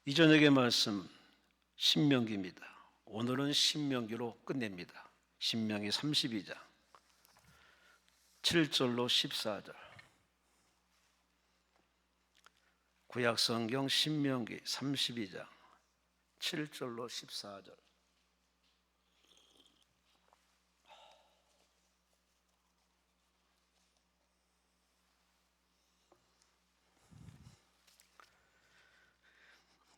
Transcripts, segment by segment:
이 저녁의 말씀 신명기입니다. 오늘은 신명기로 끝냅니다. 신명기 32장 7절로 14절. 구약성경 신명기 32장 7절로 14절.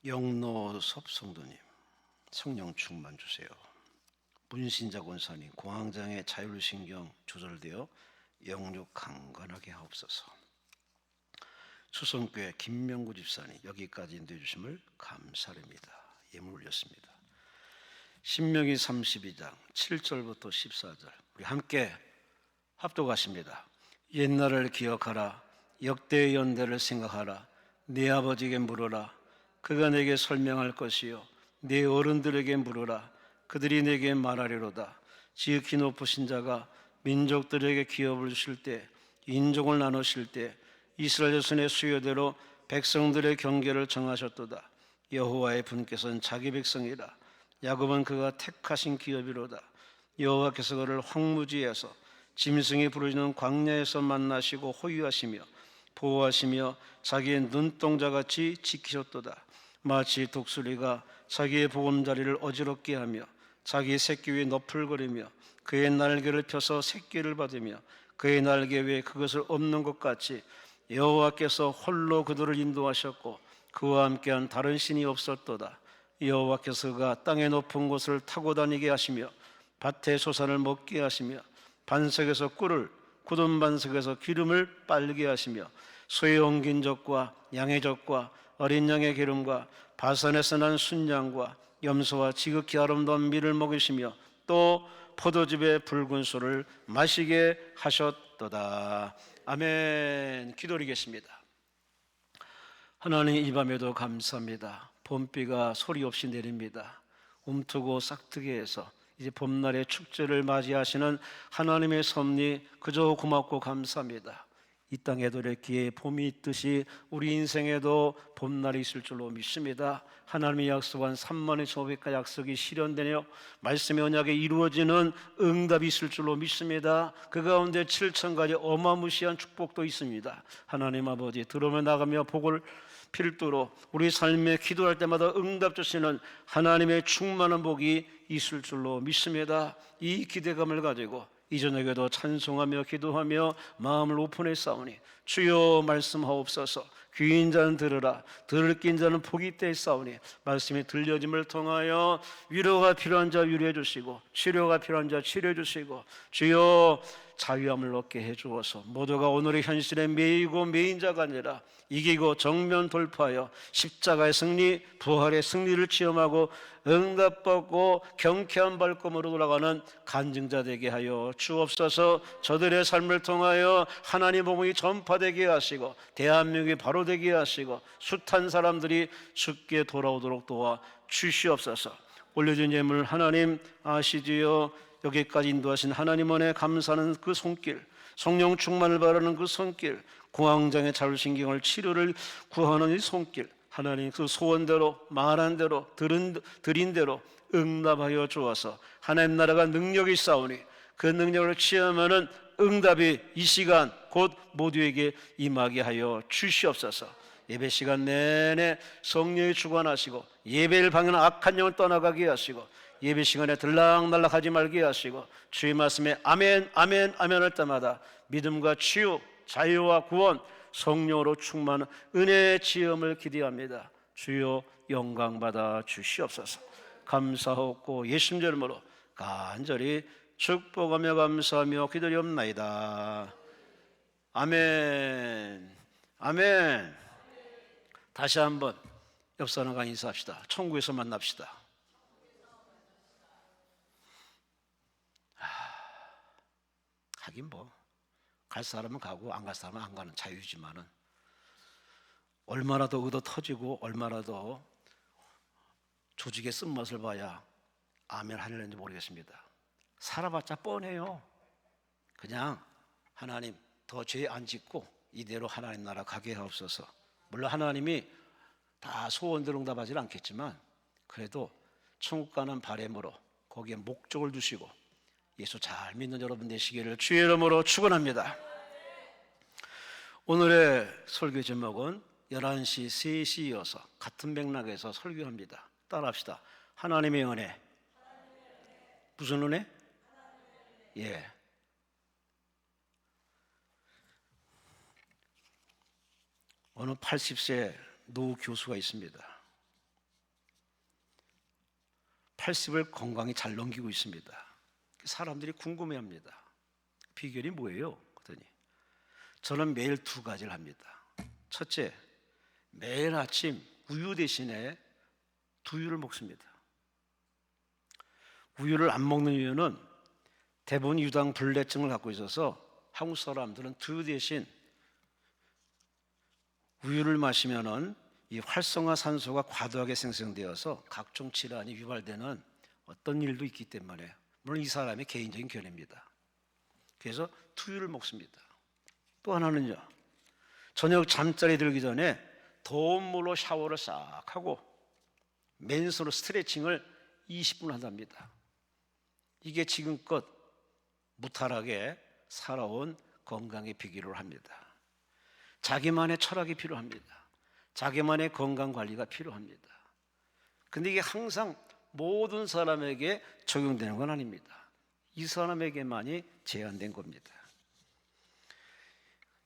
영노섭 성도님, 성령 충만 주세요. 문신자 권사님, 공황장애 자율신경 조절되어 영육 강건하게 하옵소서. 수성교회 김명구 집사님, 여기까지 인도해 주심을 감사드립니다. 예물 올렸습니다. 신명기 32장 7절부터 14절, 우리 함께 합독하십니다. 옛날을 기억하라. 역대의 연대를 생각하라. 네 아버지에게 물어라. 그가 내게 설명할 것이요 네 어른들에게 물으라. 그들이 내게 말하리로다. 지극히 높으신 자가 민족들에게 기업을 주실 때, 인종을 나누실 때 이스라엘 자손의 수요대로 백성들의 경계를 정하셨도다. 여호와의 분께서는 자기 백성이라. 야곱은 그가 택하신 기업이로다. 여호와께서 그를 황무지에서 짐승이 부르짖는 광야에서 만나시고 호위하시며 보호하시며 자기의 눈동자같이 지키셨도다. 마치 독수리가 자기의 보금자리를 어지럽게 하며 자기 새끼 위에 너풀거리며 그의 날개를 펴서 새끼를 받으며 그의 날개 위에 그것을 엎는 것 같이 여호와께서 홀로 그들을 인도하셨고 그와 함께한 다른 신이 없었도다. 여호와께서 그가 땅의 높은 곳을 타고 다니게 하시며 밭의 소산을 먹게 하시며 반석에서 꿀을, 굳은 반석에서 기름을 빨게 하시며 소에 엉긴 젖과 양의 젖과 어린 양의 기름과 바산에서 난 순양과 염소와 지극히 아름다운 밀을 먹이시며 또 포도즙의 붉은 술을 마시게 하셨도다. 아멘. 기도드리겠습니다. 하나님, 이 밤에도 감사합니다. 봄비가 소리 없이 내립니다. 움트고 싹트게 해서 이제 봄날의 축제를 맞이하시는 하나님의 섭리 그저 고맙고 감사합니다. 이 땅에도 이렇게 봄이 있듯이 우리 인생에도 봄날이 있을 줄로 믿습니다. 하나님이 약속한 3만의 소백과 약속이 실현되며 말씀의 언약에 이루어지는 응답이 있을 줄로 믿습니다. 그 가운데 7,000가지 어마무시한 축복도 있습니다. 하나님 아버지, 들으며 나가며 복을 필두로 우리 삶에 기도할 때마다 응답 주시는 하나님의 충만한 복이 있을 줄로 믿습니다. 이 기대감을 가지고 이 저녁에도 찬송하며 기도하며 마음을 오픈해 싸우니 주여 말씀하옵소서. 귀인 자는 들으라. 들을 낀 자는 복이 있되 싸우니 말씀이 들려짐을 통하여 위로가 필요한 자 위로해 주시고 치료가 필요한 자 치료해 주시고 주여 자유함을 얻게 해주어서 모두가 오늘의 현실에 매이고 매인 자가 아니라 이기고 정면 돌파하여 십자가의 승리, 부활의 승리를 체험하고 응답받고 경쾌한 발걸음으로 돌아가는 간증자 되게 하여 주옵소서. 저들의 삶을 통하여 하나님 복음이 전파되게 하시고 대한민국이 바로 되게 하시고 숱한 사람들이 주께 돌아오도록 도와 주시옵소서. 올려준 예물 하나님 아시지요. 여기까지 인도하신 하나님 안에 감사하는 그 손길, 성령 충만을 바라는 그 손길, 공황장애 자율신경을 치료를 구하는 이 손길, 하나님 그 소원대로 말한 대로 드린 대로 응답하여 주어서 하나님 나라가 능력이 있사오니 그 능력을 취하면은 응답이 이 시간 곧 모두에게 임하게 하여 주시옵소서. 예배 시간 내내 성령이 주관하시고 예배를 방해하는 악한 영을 떠나가게 하시고 예배 시간에 들락날락하지 말게 하시고 주의 말씀에 아멘 아멘 아멘 할 때마다 믿음과 치유, 자유와 구원, 성령으로 충만한 은혜의 지음을 기대합니다. 주여 영광받아 주시옵소서. 감사하고 예수님 이름으로 간절히 축복하며 감사하며 기도리옵나이다. 아멘 아멘. 다시 한번 옆 사람과 인사합시다. 천국에서 만납시다. 하긴 뭐 갈 사람은 가고 안 갈 사람은 안 가는 자유지만은 얼마나 더 얻어 터지고 얼마나 더 조직의 쓴맛을 봐야 아멘 하려는지 모르겠습니다. 살아봤자 뻔해요. 그냥 하나님 더 죄 안 짓고 이대로 하나님 나라 가게 하옵소서. 물론 하나님이 다 소원대로 응답하지 않겠지만 그래도 천국 가는 바람으로 거기에 목적을 두시고 예수 잘 믿는 여러분 되시기를 주의 이름으로 축원합니다. 오늘의 설교 제목은 11시 3시 이어서 같은 맥락에서 설교합니다. 따라합시다. 하나님의 은혜. 무슨 은혜? 예. 어느 80세 노 교수가 있습니다. 80을 건강히 잘 넘기고 있습니다. 사람들이 궁금해합니다. 비결이 뭐예요? 그랬더니 저는 매일 2가지를 합니다. 첫째, 매일 아침 우유 대신에 두유를 먹습니다. 우유를 안 먹는 이유는 대부분 유당 불내증을 갖고 있어서 한국 사람들은 두유 대신 우유를 마시면은 이 활성화 산소가 과도하게 생성되어서 각종 질환이 유발되는 어떤 일도 있기 때문에, 물론 이 사람의 개인적인 견해입니다. 그래서 두유를 먹습니다. 또 하나는요, 저녁 잠자리 들기 전에 더운 물로 샤워를 싹 하고 맨손으로 스트레칭을 20분 한답니다. 이게 지금껏 무탈하게 살아온 건강의 비결을 합니다. 자기만의 철학이 필요합니다. 자기만의 건강관리가 필요합니다. 근데 이게 항상 모든 사람에게 적용되는 건 아닙니다. 이 사람에게만이 제한된 겁니다.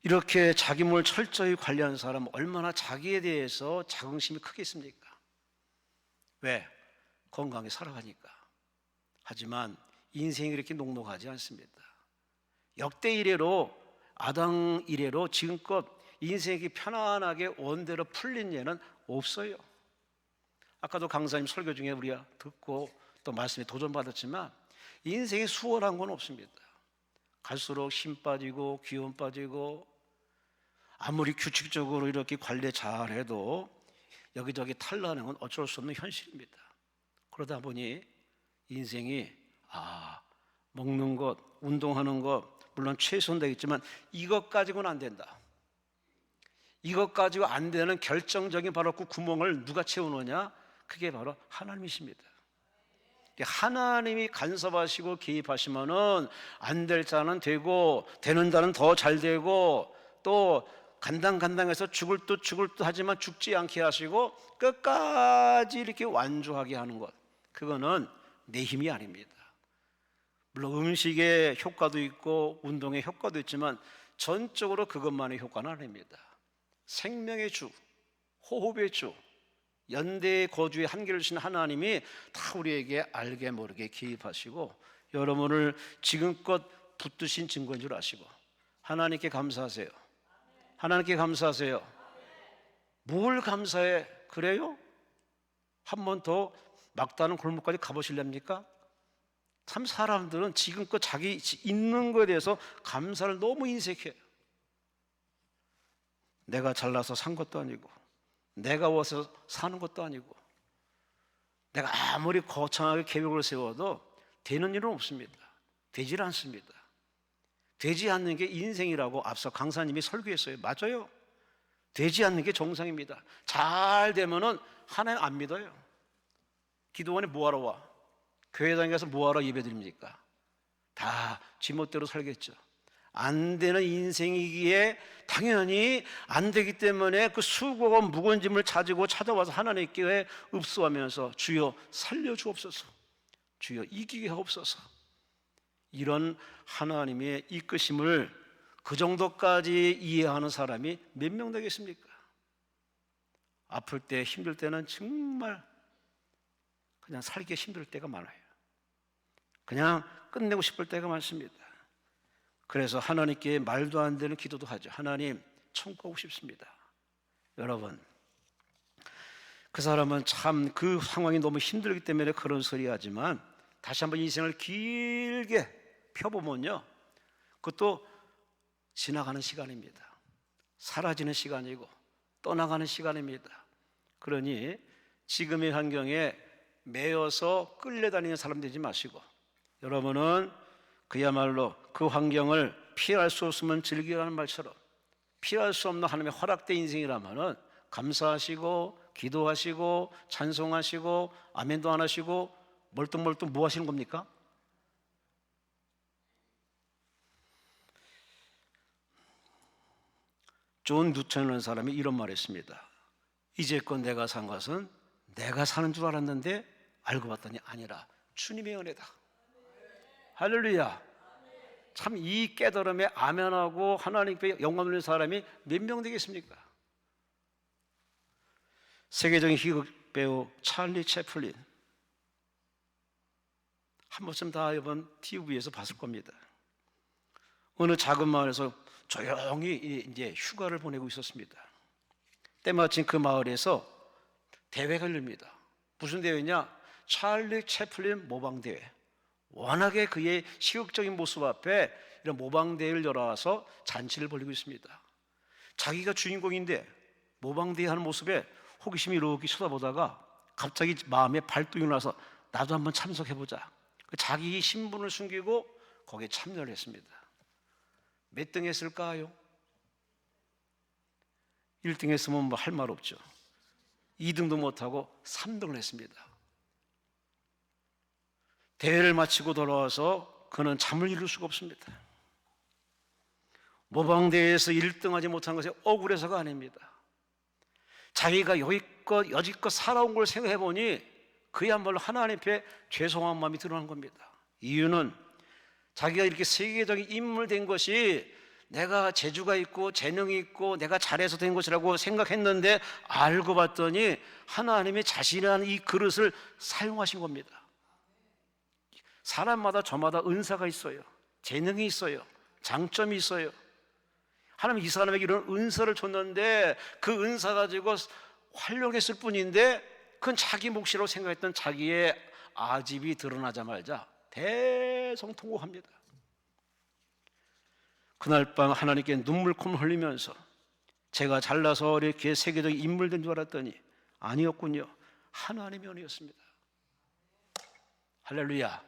이렇게 자기 몸을 철저히 관리하는 사람은 얼마나 자기에 대해서 자긍심이 크겠습니까? 왜? 건강히 살아가니까. 하지만 인생이 그렇게 녹록하지 않습니다. 역대 이래로, 아당 이래로 지금껏 인생이 편안하게 원대로 풀린 예는 없어요. 아까도 강사님 설교 중에 우리가 듣고 또 말씀에 도전받았지만 인생이 수월한 건 없습니다. 갈수록 힘 빠지고 기운 빠지고 아무리 규칙적으로 이렇게 관리 잘해도 여기저기 탈나는 건 어쩔 수 없는 현실입니다. 그러다 보니 인생이 먹는 것, 운동하는 것 물론 최소는 되겠지만 이것 가지고는 안 된다. 이것 가지고 안 되는 결정적인 바로 그 구멍을 누가 채우느냐? 그게 바로 하나님이십니다. 하나님이 간섭하시고 개입하시면은 안 될 자는 되고 되는 자는 더 잘 되고 또 간당간당해서 죽을 듯 하지만 죽지 않게 하시고 끝까지 이렇게 완주하게 하는 것, 그거는 내 힘이 아닙니다. 물론 음식의 효과도 있고 운동의 효과도 있지만 전적으로 그것만의 효과는 아닙니다. 생명의 주, 호흡의 주, 연대의 거주의 한계를 주신 하나님이 다 우리에게 알게 모르게 개입하시고 여러분을 지금껏 붙드신 증거인 줄 아시고 하나님께 감사하세요. 하나님께 감사하세요. 뭘 감사해? 그래요? 한 번 더 막다른 골목까지 가보실랍니까? 참 사람들은 지금껏 자기 있는 것에 대해서 감사를 너무 인색해요. 내가 잘나서 산 것도 아니고 내가 와서 사는 것도 아니고 내가 아무리 거창하게 계획을 세워도 되는 일은 없습니다. 되질 않습니다. 되지 않는 게 인생이라고 앞서 강사님이 설교했어요. 맞아요. 되지 않는 게 정상입니다. 잘 되면은 하나님 안 믿어요. 기도원에 뭐하러 와? 교회 다니면서 뭐하러 예배드립니까? 다 지멋대로 살겠죠. 안 되는 인생이기에 당연히 안 되기 때문에 그 수고가 무거운 짐을 가지고 찾아와서 하나님께 읍소하면서 주여 살려주옵소서, 주여 이기게 하옵소서, 이런 하나님의 이끄심을 그 정도까지 이해하는 사람이 몇 명 되겠습니까? 아플 때 힘들 때는 정말 그냥 살기 힘들 때가 많아요. 그냥 끝내고 싶을 때가 많습니다. 그래서 하나님께 말도 안 되는 기도도 하죠. 하나님, 천국 가고 싶습니다. 여러분, 그 사람은 참 그 상황이 너무 힘들기 때문에 그런 소리 하지만 다시 한번 인생을 길게 펴보면요, 그것도 지나가는 시간입니다. 사라지는 시간이고 떠나가는 시간입니다. 그러니 지금의 환경에 매여서 끌려다니는 사람 되지 마시고 여러분은 그야말로 그 환경을 피할 수 없으면 즐기라는 말처럼 피할 수 없는 하나님의 허락된 인생이라면은 감사하시고 기도하시고 찬송하시고 아멘도 안 하시고 멀뚱멀뚱 뭐 하시는 겁니까? 존 뉴턴이라는 사람이 이런 말을 했습니다. 이제껏 내가 산 것은 내가 사는 줄 알았는데 알고 봤더니 아니라 주님의 은혜다. 할렐루야. 참 이 깨달음에 아멘하고 하나님께 영광 돌리는 사람이 몇 명 되겠습니까? 세계적인 희극 배우 찰리 채플린, 한 번쯤 다 이번 TV에서 봤을 겁니다. 어느 작은 마을에서 조용히 이제 휴가를 보내고 있었습니다. 때마침 그 마을에서 대회가 열립니다. 무슨 대회냐? 찰리 채플린 모방대회. 워낙에 그의 시극적인 모습 앞에 이런 모방대회를 열어서 잔치를 벌이고 있습니다. 자기가 주인공인데 모방대회 하는 모습에 호기심이 이렇게 쳐다보다가 갑자기 마음에 발동이 나서 나도 한번 참석해보자. 자기 신분을 숨기고 거기에 참여를 했습니다. 몇 등 했을까요? 1등 했으면 뭐 할 말 없죠. 2등도 못하고 3등을 했습니다. 대회를 마치고 돌아와서 그는 잠을 이룰 수가 없습니다. 모방대회에서 1등하지 못한 것이 억울해서가 아닙니다. 자기가 여지껏 살아온 걸 생각해보니 그야말로 하나님 앞에 죄송한 마음이 드러난 겁니다. 이유는 자기가 이렇게 세계적인 인물 된 것이 내가 재주가 있고 재능이 있고 내가 잘해서 된 것이라고 생각했는데 알고 봤더니 하나님이 자신이라는 이 그릇을 사용하신 겁니다. 사람마다 저마다 은사가 있어요. 재능이 있어요. 장점이 있어요. 하나님 이 사람에게 이런 은사를 줬는데 그 은사 가지고 활용했을 뿐인데 그건 자기 몫이라고 생각했던 자기의 아집이 드러나자마자 대성통곡합니다. 그날 밤 하나님께 눈물콧물 흘리면서 제가 잘나서 이렇게 세계적인 인물 된 줄 알았더니 아니었군요. 하나님의 은혜였습니다. 할렐루야.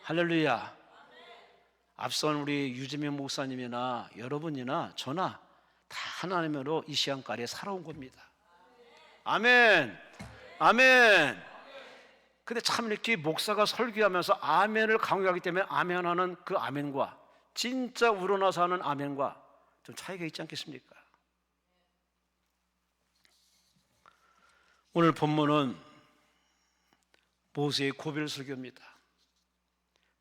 할렐루야. 앞선 우리 유재명 목사님이나 여러분이나 저나 다 하나님으로 이 시간까지 살아온 겁니다. 아멘. 아멘. 근데 참 이렇게 목사가 설교하면서 아멘을 강요하기 때문에 아멘하는 그 아멘과 진짜 우러나서 하는 아멘과 좀 차이가 있지 않겠습니까? 오늘 본문은 모세의 고별 설교입니다.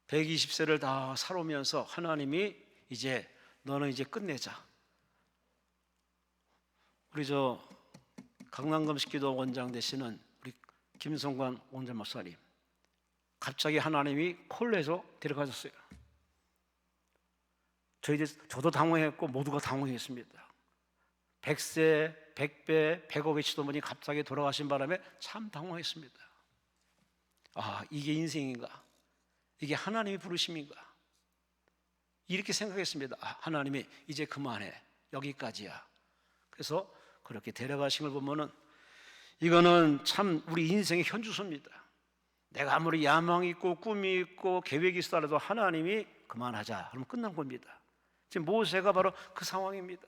120세를 다 살아오면서 하나님이 이제 너는 이제 끝내자. 우리 저 강남금식기도 원장 되시는 우리 김성관 원장 목사님, 갑자기 하나님이 콜해서 데려가셨어요. 저도 당황했고 모두가 당황했습니다. 100세, 100배, 100억의 치도분이 갑자기 돌아가신 바람에 참 당황했습니다. 아, 이게 인생인가? 이게 하나님의 부르심인가? 이렇게 생각했습니다. 아, 하나님이 이제 그만해. 여기까지야. 그래서 그렇게 데려가신 걸 보면은 이거는 참 우리 인생의 현주소입니다. 내가 아무리 야망이 있고 꿈이 있고 계획이 있어도 하나님이 그만하자. 그러면 끝난 겁니다. 지금 모세가 바로 그 상황입니다.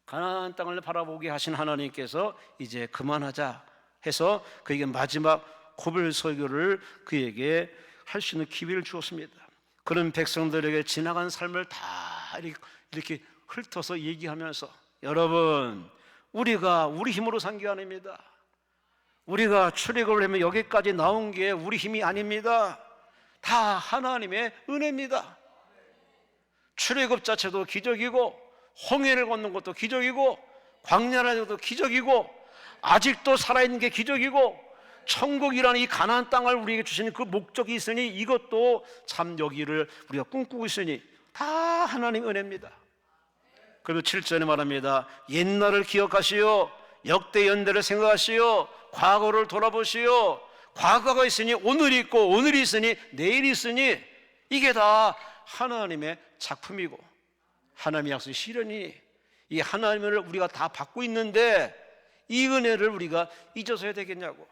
가나안 땅을 바라보게 하신 하나님께서 이제 그만하자 해서 그에게 마지막 고별 설교를 그에게 할 수 있는 기회를 주었습니다. 그런 백성들에게 지나간 삶을 다 이렇게 훑어서 얘기하면서 여러분, 우리가 우리 힘으로 산 게 아닙니다. 우리가 출애굽을 하면 여기까지 나온 게 우리 힘이 아닙니다. 다 하나님의 은혜입니다. 출애굽 자체도 기적이고 홍해를 걷는 것도 기적이고 광야라는 것도 기적이고 아직도 살아있는 게 기적이고 천국이라는 이 가나안 땅을 우리에게 주시는 그 목적이 있으니 이것도 참 여기를 우리가 꿈꾸고 있으니 다 하나님의 은혜입니다. 그리고 7절에 말합니다. 옛날을 기억하시오. 역대 연대를 생각하시오. 과거를 돌아보시오. 과거가 있으니 오늘이 있고 오늘이 있으니 내일이 있으니 이게 다 하나님의 작품이고 하나님의 약속의 실현이 이 하나님을 우리가 다 받고 있는데 이 은혜를 우리가 잊어서야 되겠냐고.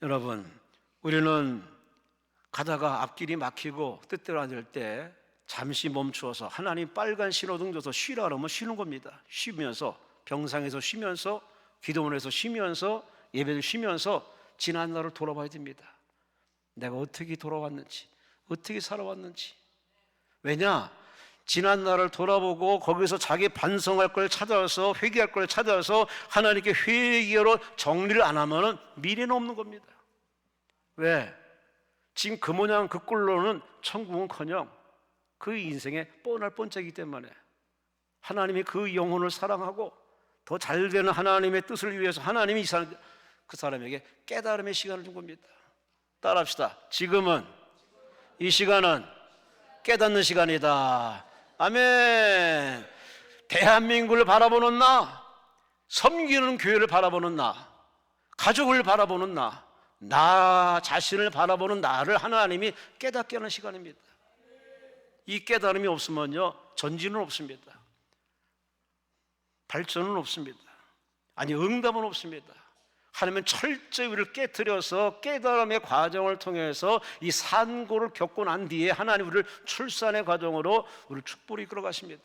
여러분, 우리는 가다가 앞길이 막히고 뜻대로 안 될 때 잠시 멈추어서 하나님 빨간 신호등 줘서 쉬라 그러면 쉬는 겁니다. 쉬면서 병상에서 쉬면서, 기도원에서 쉬면서, 예배를 쉬면서 지난 날을 돌아봐야 됩니다. 내가 어떻게 돌아왔는지, 어떻게 살아왔는지. 왜냐? 지난 날을 돌아보고 거기서 자기 반성할 걸 찾아서, 회개할 걸 찾아서 하나님께 회개로 정리를 안 하면 미래는 없는 겁니다. 왜? 지금 그 모양 그 꼴로는 천국은커녕 그 인생에 뻔할 뻔짜이기 때문에 하나님이 그 영혼을 사랑하고 더 잘되는 하나님의 뜻을 위해서 하나님이 그 사람에게 깨달음의 시간을 준 겁니다. 따라합시다. 지금은, 이 시간은 깨닫는 시간이다. 아멘. 대한민국을 바라보는 나, 섬기는 교회를 바라보는 나, 가족을 바라보는 나 자신을 바라보는 나를 하나님이 깨닫게 하는 시간입니다. 이 깨달음이 없으면요, 전진은 없습니다. 발전은 없습니다. 아니, 응답은 없습니다. 하나님은 철저히 우리를 깨트려서 깨달음의 과정을 통해서 이 산고를 겪고 난 뒤에 하나님 우리를 출산의 과정으로 우리를 축복으로 이끌어 가십니다.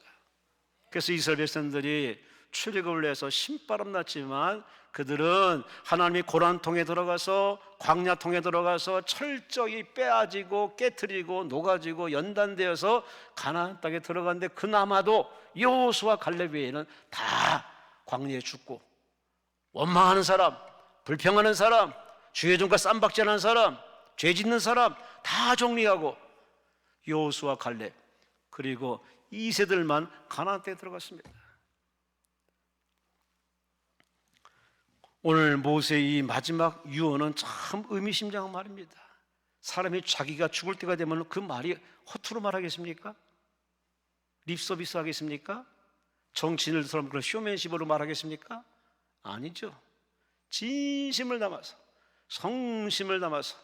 그래서 이스라엘 백성들이 출애굽을 해서 신바람 났지만 그들은 하나님이 고란통에 들어가서, 광야통에 들어가서 철저히 빼앗지고 깨트리고 녹아지고 연단되어서 가나안 땅에 들어갔는데 그나마도 여호수아 갈렙 외에는 다 광야에 죽고, 원망하는 사람, 불평하는 사람, 주의 종과 쌈박질하는 사람, 죄 짓는 사람 다 정리하고 여호수아 갈렙 그리고 이 세들만 가나안 땅에 들어갔습니다. 오늘 모세의 이 마지막 유언은 참 의미심장한 말입니다. 사람이 자기가 죽을 때가 되면 그 말이 허투루 말하겠습니까? 립서비스 하겠습니까? 정치인들처럼 그런 쇼맨십으로 말하겠습니까? 아니죠. 진심을 담아서, 성심을 담아서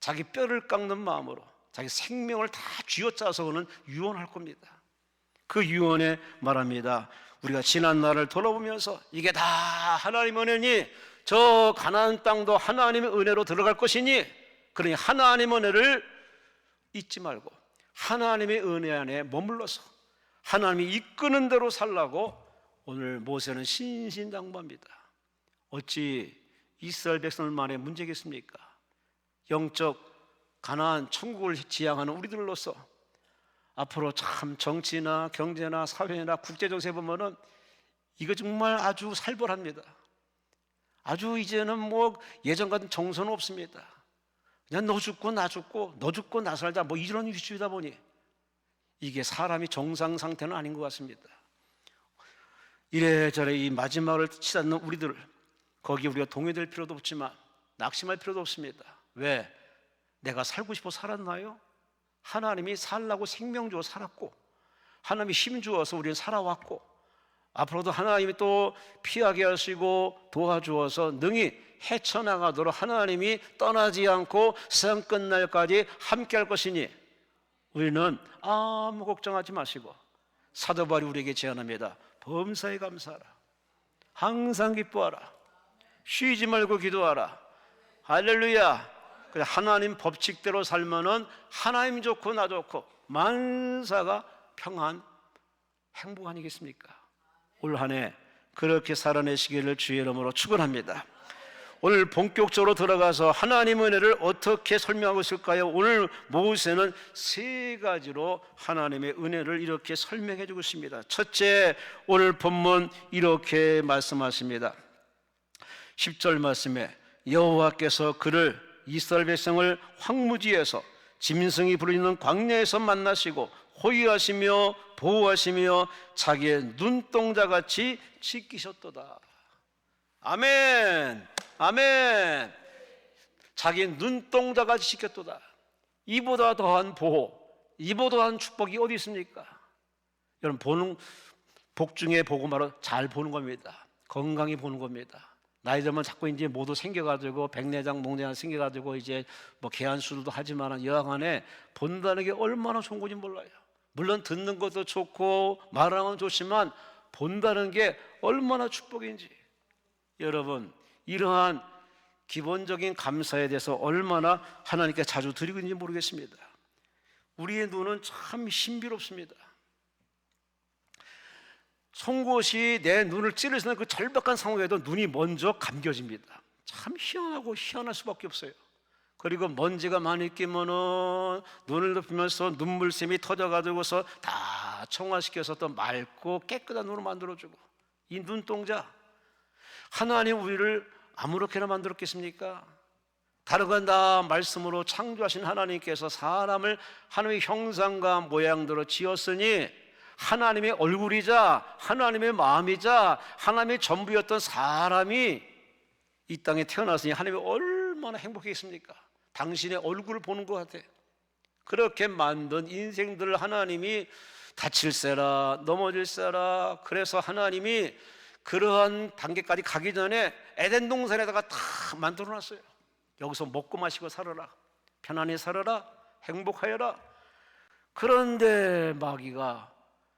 자기 뼈를 깎는 마음으로 자기 생명을 다 쥐어짜서 그는 유언할 겁니다. 그 유언에 말합니다. 우리가 지난 날을 돌아보면서 이게 다 하나님의 은혜니 저 가나안 땅도 하나님의 은혜로 들어갈 것이니, 그러니 하나님의 은혜를 잊지 말고 하나님의 은혜 안에 머물러서 하나님이 이끄는 대로 살라고 오늘 모세는 신신당부합니다. 어찌 이스라엘 백성들만의 문제겠습니까? 영적 가나안 천국을 지향하는 우리들로서 앞으로 참 정치나 경제나 사회나 국제 정세 보면은 이거 정말 아주 살벌합니다. 아주 이제는 뭐 예전 같은 정서는 없습니다. 그냥 너 죽고 나 죽고 너 죽고 나 살자 뭐 이런 위주이다 보니 이게 사람이 정상 상태는 아닌 것 같습니다. 이래저래 이 마지막을 치닫는 우리들, 거기에 우리가 동요될 필요도 없지만 낙심할 필요도 없습니다. 왜? 내가 살고 싶어 살았나요? 하나님이 살라고 생명 주어 살았고, 하나님이 힘 주어서 우리는 살아왔고, 앞으로도 하나님이 또 피하게 하시고 도와주어서 능히 헤쳐나가도록 하나님이 떠나지 않고 세상 끝날까지 함께 할 것이니 우리는 아무 걱정하지 마시고 사도 바울이 우리에게 제안합니다. 범사에 감사하라, 항상 기뻐하라, 쉬지 말고 기도하라. 할렐루야. 하나님 법칙대로 살면은 하나님 좋고 나 좋고 만사가 평안 행복 아니겠습니까? 올 한 해 그렇게 살아내시기를 주의 이름으로 축원합니다. 오늘 본격적으로 들어가서 하나님의 은혜를 어떻게 설명하고 있을까요? 오늘 모세는 세 가지로 하나님의 은혜를 이렇게 설명해 주고 있습니다. 첫째, 오늘 본문 이렇게 말씀하십니다. 10절 말씀에 여호와께서 그를 이스라엘 백성을 황무지에서 짐승이 부르짖는 광야에서 만나시고 호위하시며 보호하시며 자기의 눈동자같이 지키셨도다. 아멘, 아멘. 자기 눈동자같이 지켰도다. 이보다 더한 보호, 이보다 더한 축복이 어디 있습니까? 여러분, 보는 복 중에 보고 말로 잘 보는 겁니다. 건강히 보는 겁니다. 나이 들면 자꾸 이제 모두 생겨가지고 백내장, 목내장 생겨가지고 이제 뭐 개안수술도 하지만 여하간에 본다는 게 얼마나 좋은 건지 몰라요. 물론 듣는 것도 좋고 말하는 건 좋지만 본다는 게 얼마나 축복인지. 여러분, 이러한 기본적인 감사에 대해서 얼마나 하나님께 자주 드리고 있는지 모르겠습니다. 우리의 눈은 참 신비롭습니다. 송곳이 내 눈을 찌르시는 그 절박한 상황에도 눈이 먼저 감겨집니다. 참 희한하고 희한할 수밖에 없어요. 그리고 먼지가 많이 끼면은 눈을 눕히면서 눈물샘이 터져가지고서 다 청화시켜서 또 맑고 깨끗한 눈으로 만들어주고, 이 눈동자, 하나님 우리를 아무렇게나 만들었겠습니까? 다른 건 다 말씀으로 창조하신 하나님께서 사람을 하나님의 형상과 모양대로 지었으니 하나님의 얼굴이자 하나님의 마음이자 하나님의 전부였던 사람이 이 땅에 태어났으니 하나님이 얼마나 행복했습니까? 당신의 얼굴을 보는 것 같아. 그렇게 만든 인생들을 하나님이 다칠세라 넘어질세라, 그래서 하나님이 그러한 단계까지 가기 전에 에덴 동산에다가 다 만들어놨어요. 여기서 먹고 마시고 살아라, 편안히 살아라, 행복하여라. 그런데 마귀가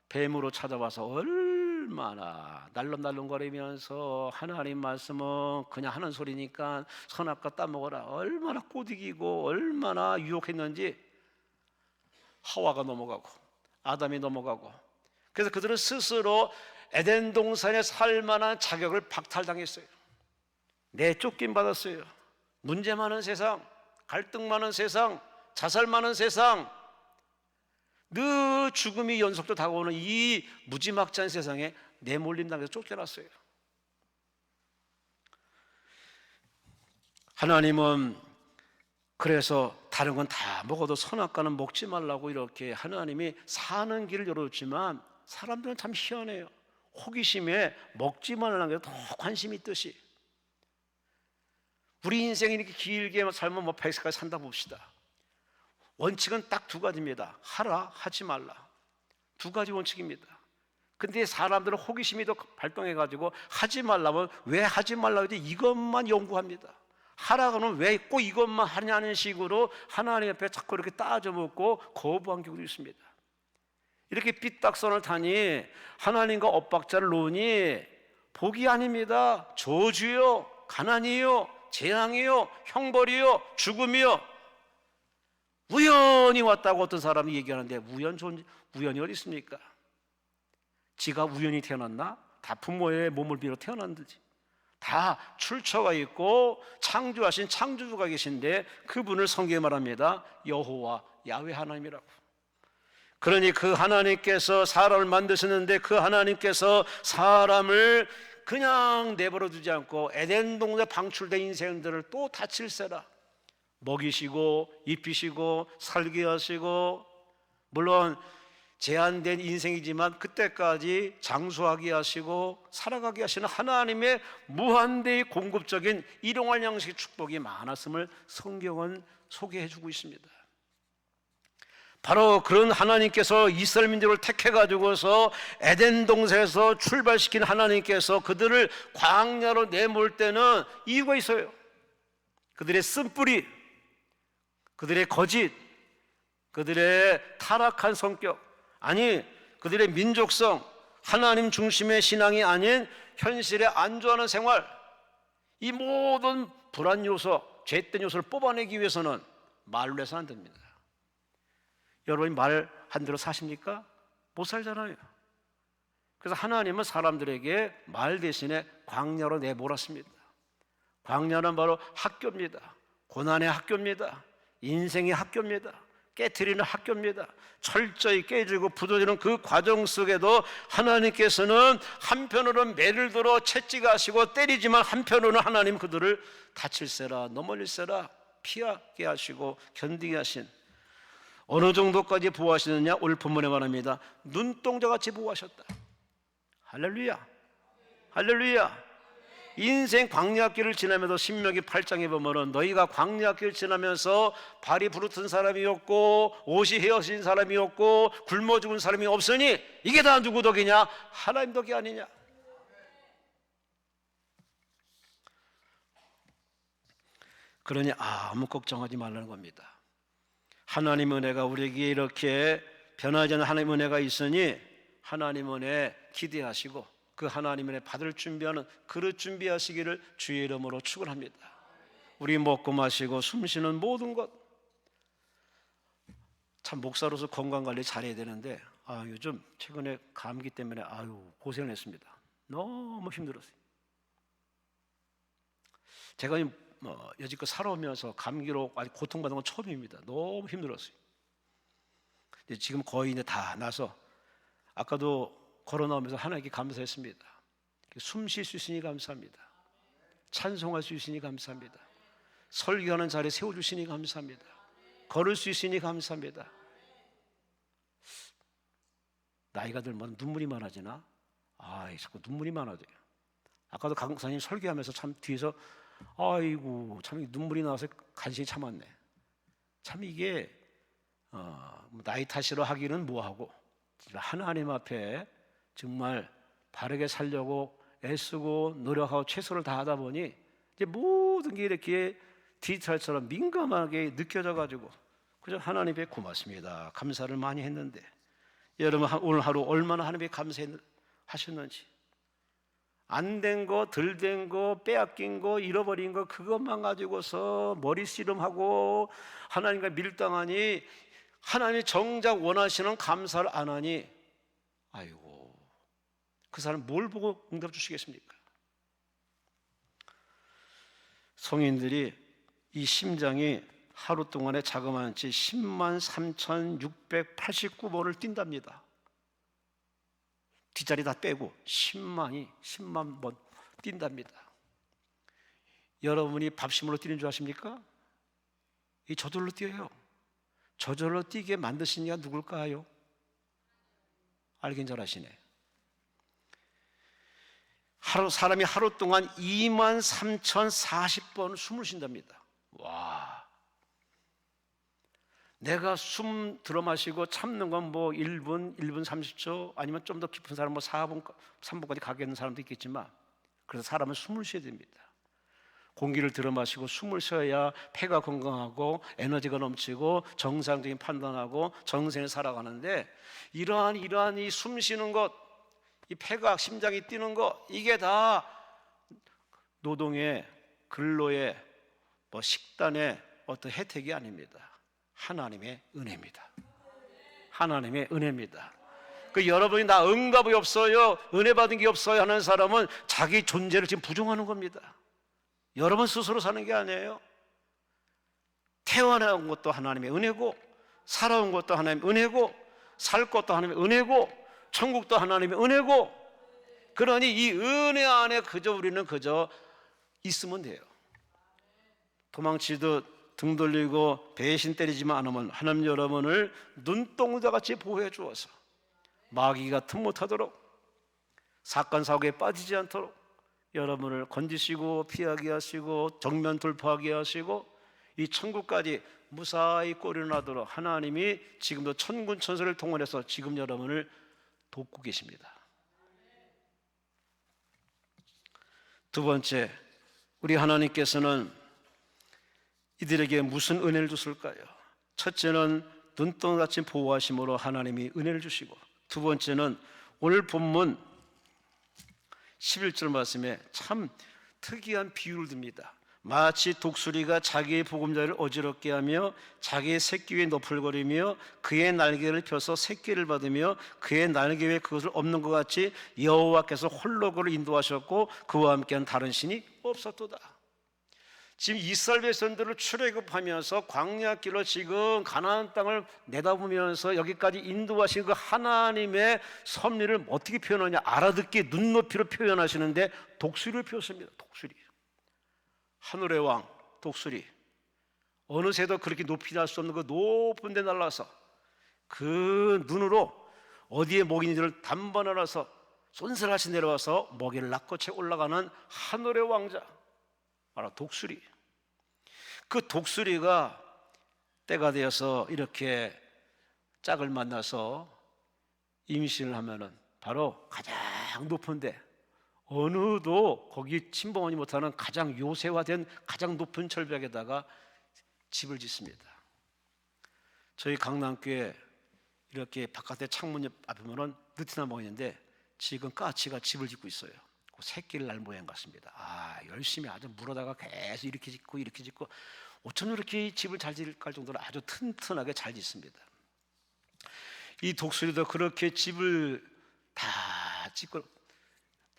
뱀으로 찾아와서 얼마나 날름날름거리면서 하나님 말씀은 그냥 하는 소리니까 선악과 따먹어라, 얼마나 꼬드기고 얼마나 유혹했는지 하와가 넘어가고 아담이 넘어가고, 그래서 그들은 스스로 에덴 동산에 살 만한 자격을 박탈당했어요. 내쫓김 받았어요. 문제 많은 세상, 갈등 많은 세상, 자살 많은 세상, 늘 죽음이 연속적으로 다가오는 이 무지막지한 세상에 내몰린다고 해서 쫓겨났어요. 하나님은 그래서 다른 건 다 먹어도 선악과는 먹지 말라고 이렇게 하나님이 사는 길을 열어줬지만, 사람들은 참 희한해요. 호기심에 먹지 말라는 게 더 관심이 있듯이. 우리 인생이 이렇게 길게 살면 뭐 100세까지 산다 봅시다. 원칙은 딱 두 가지입니다. 하라, 하지 말라. 두 가지 원칙입니다. 근데 사람들은 호기심이 더 발동해가지고 하지 말라면 왜 하지 말라고 하지, 이것만 연구합니다. 하라고는 왜 꼭 이것만 하냐는 식으로 하나님 앞에 자꾸 이렇게 따져먹고 거부한 경우도 있습니다. 이렇게 삐딱선을 타니 하나님과 엇박자를 놓으니 복이 아닙니다. 저주요, 가난이요, 재앙이요, 형벌이요, 죽음이요. 우연히 왔다고 어떤 사람이 얘기하는데 우연이 어디 있습니까? 지가 우연히 태어났나? 다 부모의 몸을 빌어 태어났는지. 다 출처가 있고 창조하신 창조주가 계신데 그분을 성경에 말합니다. 여호와 야훼 하나님이라고. 그러니 그 하나님께서 사람을 만드셨는데 그 하나님께서 사람을 그냥 내버려 두지 않고 에덴 동산에 방출된 인생들을 또 다칠세라 먹이시고 입히시고 살게 하시고, 물론 제한된 인생이지만 그때까지 장수하게 하시고 살아가게 하시는 하나님의 무한대의 공급적인 일용할 양식의 축복이 많았음을 성경은 소개해 주고 있습니다. 바로 그런 하나님께서 이스라엘 민족을 택해 가지고서 에덴 동산에서 출발시킨 하나님께서 그들을 광야로 내몰 때는 이유가 있어요. 그들의 쓴뿌리, 그들의 거짓, 그들의 타락한 성격, 아니 그들의 민족성, 하나님 중심의 신앙이 아닌 현실에 안주하는 생활, 이 모든 불안 요소, 죄된 요소를 뽑아내기 위해서는 말로 해서는 안 됩니다. 여러분이 말 한 대로 사십니까? 못 살잖아요. 그래서 하나님은 사람들에게 말 대신에 광야로 내몰았습니다. 광야는 바로 학교입니다. 고난의 학교입니다. 인생의 학교입니다. 깨트리는 학교입니다. 철저히 깨지고 부서지는 그 과정 속에도 하나님께서는 한편으로는 매를 들어 채찍하시고 때리지만 한편으로는 하나님 그들을 다칠세라 넘어질세라 피하게 하시고 견디게 하신, 어느 정도까지 보호하시느냐? 오늘 본문에 말합니다. 눈동자같이 보호하셨다. 할렐루야, 할렐루야. 인생 광야길을 지나면서 신명기 8장에 보면은 너희가 광야길을 지나면서 발이 부르튼 사람이었고 옷이 헤어진 사람이었고 굶어 죽은 사람이 없으니 이게 다 누구 덕이냐? 하나님 덕이 아니냐? 그러니 아무 걱정하지 말라는 겁니다. 하나님 은혜가 우리에게 이렇게 변하지 않는 하나님 은혜가 있으니 하나님 은혜 기대하시고 그 하나님 은혜 받을 준비하는 그릇 준비하시기를 주의 이름으로 축원합니다. 우리 먹고 마시고 숨쉬는 모든 것, 참 목사로서 건강관리 잘해야 되는데 요즘 최근에 감기 때문에 고생을 했습니다. 너무 힘들었어요. 제가 여지껏 살아오면서 감기로 아주 고통받은 건 처음입니다. 너무 힘들었어요. 근데 지금 거의 이제 다 나서 아까도 걸어 나오면서 하나님께 감사했습니다. 숨 쉴 수 있으니 감사합니다. 찬송할 수 있으니 감사합니다. 설교하는 자리에 세워주시니 감사합니다. 걸을 수 있으니 감사합니다. 나이가 들면 눈물이 많아지나? 자꾸 눈물이 많아져요. 아까도 강사님 설교하면서 참 뒤에서 참 눈물이 나와서 간신히 참았네. 참 이게 나이 탓으로 하기는 뭐하고 하나님 앞에 정말 바르게 살려고 애쓰고 노력하고 최선을 다하다 보니 이제 모든 게 이렇게 디지털처럼 민감하게 느껴져 가지고 그저 하나님께 고맙습니다. 감사를 많이 했는데 여러분 오늘 하루 얼마나 하나님께 감사하셨는지 안 된 거, 덜 된 거, 빼앗긴 거, 잃어버린 거 그것만 가지고서 머리 씨름하고 하나님과 밀당하니 하나님이 정작 원하시는 감사를 안 하니 그 사람 뭘 보고 응답 주시겠습니까? 성인들이 이 심장이 하루 동안에 자그마치 103,689번을 뛴답니다. 뒷자리 다 빼고 10만 번 뛴답니다. 여러분이 밥심으로 뛰는 줄 아십니까? 이 저절로 뛰어요. 저절로 뛰게 만드신 이가 누굴까요? 알긴 잘 아시네. 사람이 하루 동안 23,040번 숨을 쉰답니다. 와, 내가 숨 들어 마시고 참는 건 1분, 1분 30초 아니면 좀 더 깊은 사람은 4분, 3분까지 가겠는 사람도 있겠지만 그래서 사람은 숨을 쉬어야 됩니다. 공기를 들어 마시고 숨을 쉬어야 폐가 건강하고 에너지가 넘치고 정상적인 판단하고 정생을 살아가는데 이러한 이 숨 쉬는 것, 이 폐가 심장이 뛰는 것 이게 다 노동의 근로의 식단의 어떤 혜택이 아닙니다. 하나님의 은혜입니다. 하나님의 은혜입니다. 여러분이 나 응답이 없어요, 은혜 받은 게 없어요 하는 사람은 자기 존재를 지금 부정하는 겁니다. 여러분 스스로 사는 게 아니에요. 태어난 것도 하나님의 은혜고 살아온 것도 하나님의 은혜고 살 것도 하나님의 은혜고 천국도 하나님의 은혜고 그러니 이 은혜 안에 우리는 그저 있으면 돼요. 도망치듯 등 돌리고 배신 때리지만 않으면 하나님 여러분을 눈동자같이 보호해 주어서 마귀가 틈 못하도록 사건 사고에 빠지지 않도록 여러분을 건지시고 피하게 하시고 정면 돌파하게 하시고 이 천국까지 무사히 꼬리를 나도록 하나님이 지금도 천군 천사를 동원해서 지금 여러분을 돕고 계십니다. 두 번째, 우리 하나님께서는 이들에게 무슨 은혜를 주실까요? 첫째는 눈동자같이 보호하심으로 하나님이 은혜를 주시고 두 번째는 오늘 본문 11절 말씀에 참 특이한 비유를 듭니다. 마치 독수리가 자기의 보금자리를 어지럽게 하며 자기의 새끼 위에 너풀거리며 그의 날개를 펴서 새끼를 받으며 그의 날개 위에 그것을 엎는 것 같이 여호와께서 홀로 그를 인도하셨고 그와 함께한 다른 신이 없었도다. 지금 이스라엘 백성들을 출애굽하면서 광야길로 지금 가나안 땅을 내다보면서 여기까지 인도하신 그 하나님의 섭리를 어떻게 표현하냐, 알아듣기 눈높이로 표현하시는데 독수리를 표현합니다. 독수리, 하늘의 왕 독수리, 어느새도 그렇게 높이 날 수 없는 그 높은 데 날라서 그 눈으로 어디에 먹이 있는지를 단번에 알아서 쏜살같이 내려와서 먹이를 낚고채 올라가는 하늘의 왕자 바로 독수리. 그 독수리가 때가 되어서 이렇게 짝을 만나서 임신을 하면은 바로 가장 높은데 어느도 거기 침범하지 못하는 가장 요새화된 가장 높은 절벽에다가 집을 짓습니다. 저희 강남교회 이렇게 바깥에 창문 앞에 보면 느티나무가 있는데 지금 까치가 집을 짓고 있어요. 새끼를 날 모양 같습니다. 열심히 아주 물어다가 계속 이렇게 짓고 어쩜 이렇게 집을 잘 짓을 정도로 아주 튼튼하게 잘 짓습니다. 이 독수리도 그렇게 집을 다 짓고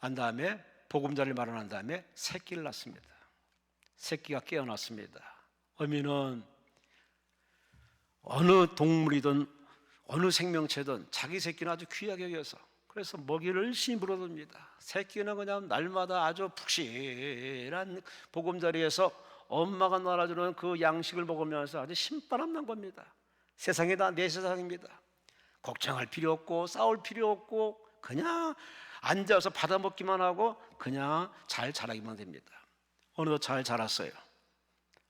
난 다음에 보금자리를 마련한 다음에 새끼를 낳습니다. 새끼가 깨어났습니다. 어미는 어느 동물이든 어느 생명체든 자기 새끼는 아주 귀하게 여겨서 그래서 먹이를 열심히 물어줍니다. 새끼는 그냥 날마다 아주 푹신한 보금자리에서 엄마가 날아주는 그 양식을 먹으면서 아주 신바람 난 겁니다. 세상이 다 내 세상입니다. 걱정할 필요 없고 싸울 필요 없고 그냥 앉아서 받아먹기만 하고 그냥 잘 자라기만 됩니다. 어느덧 잘 자랐어요.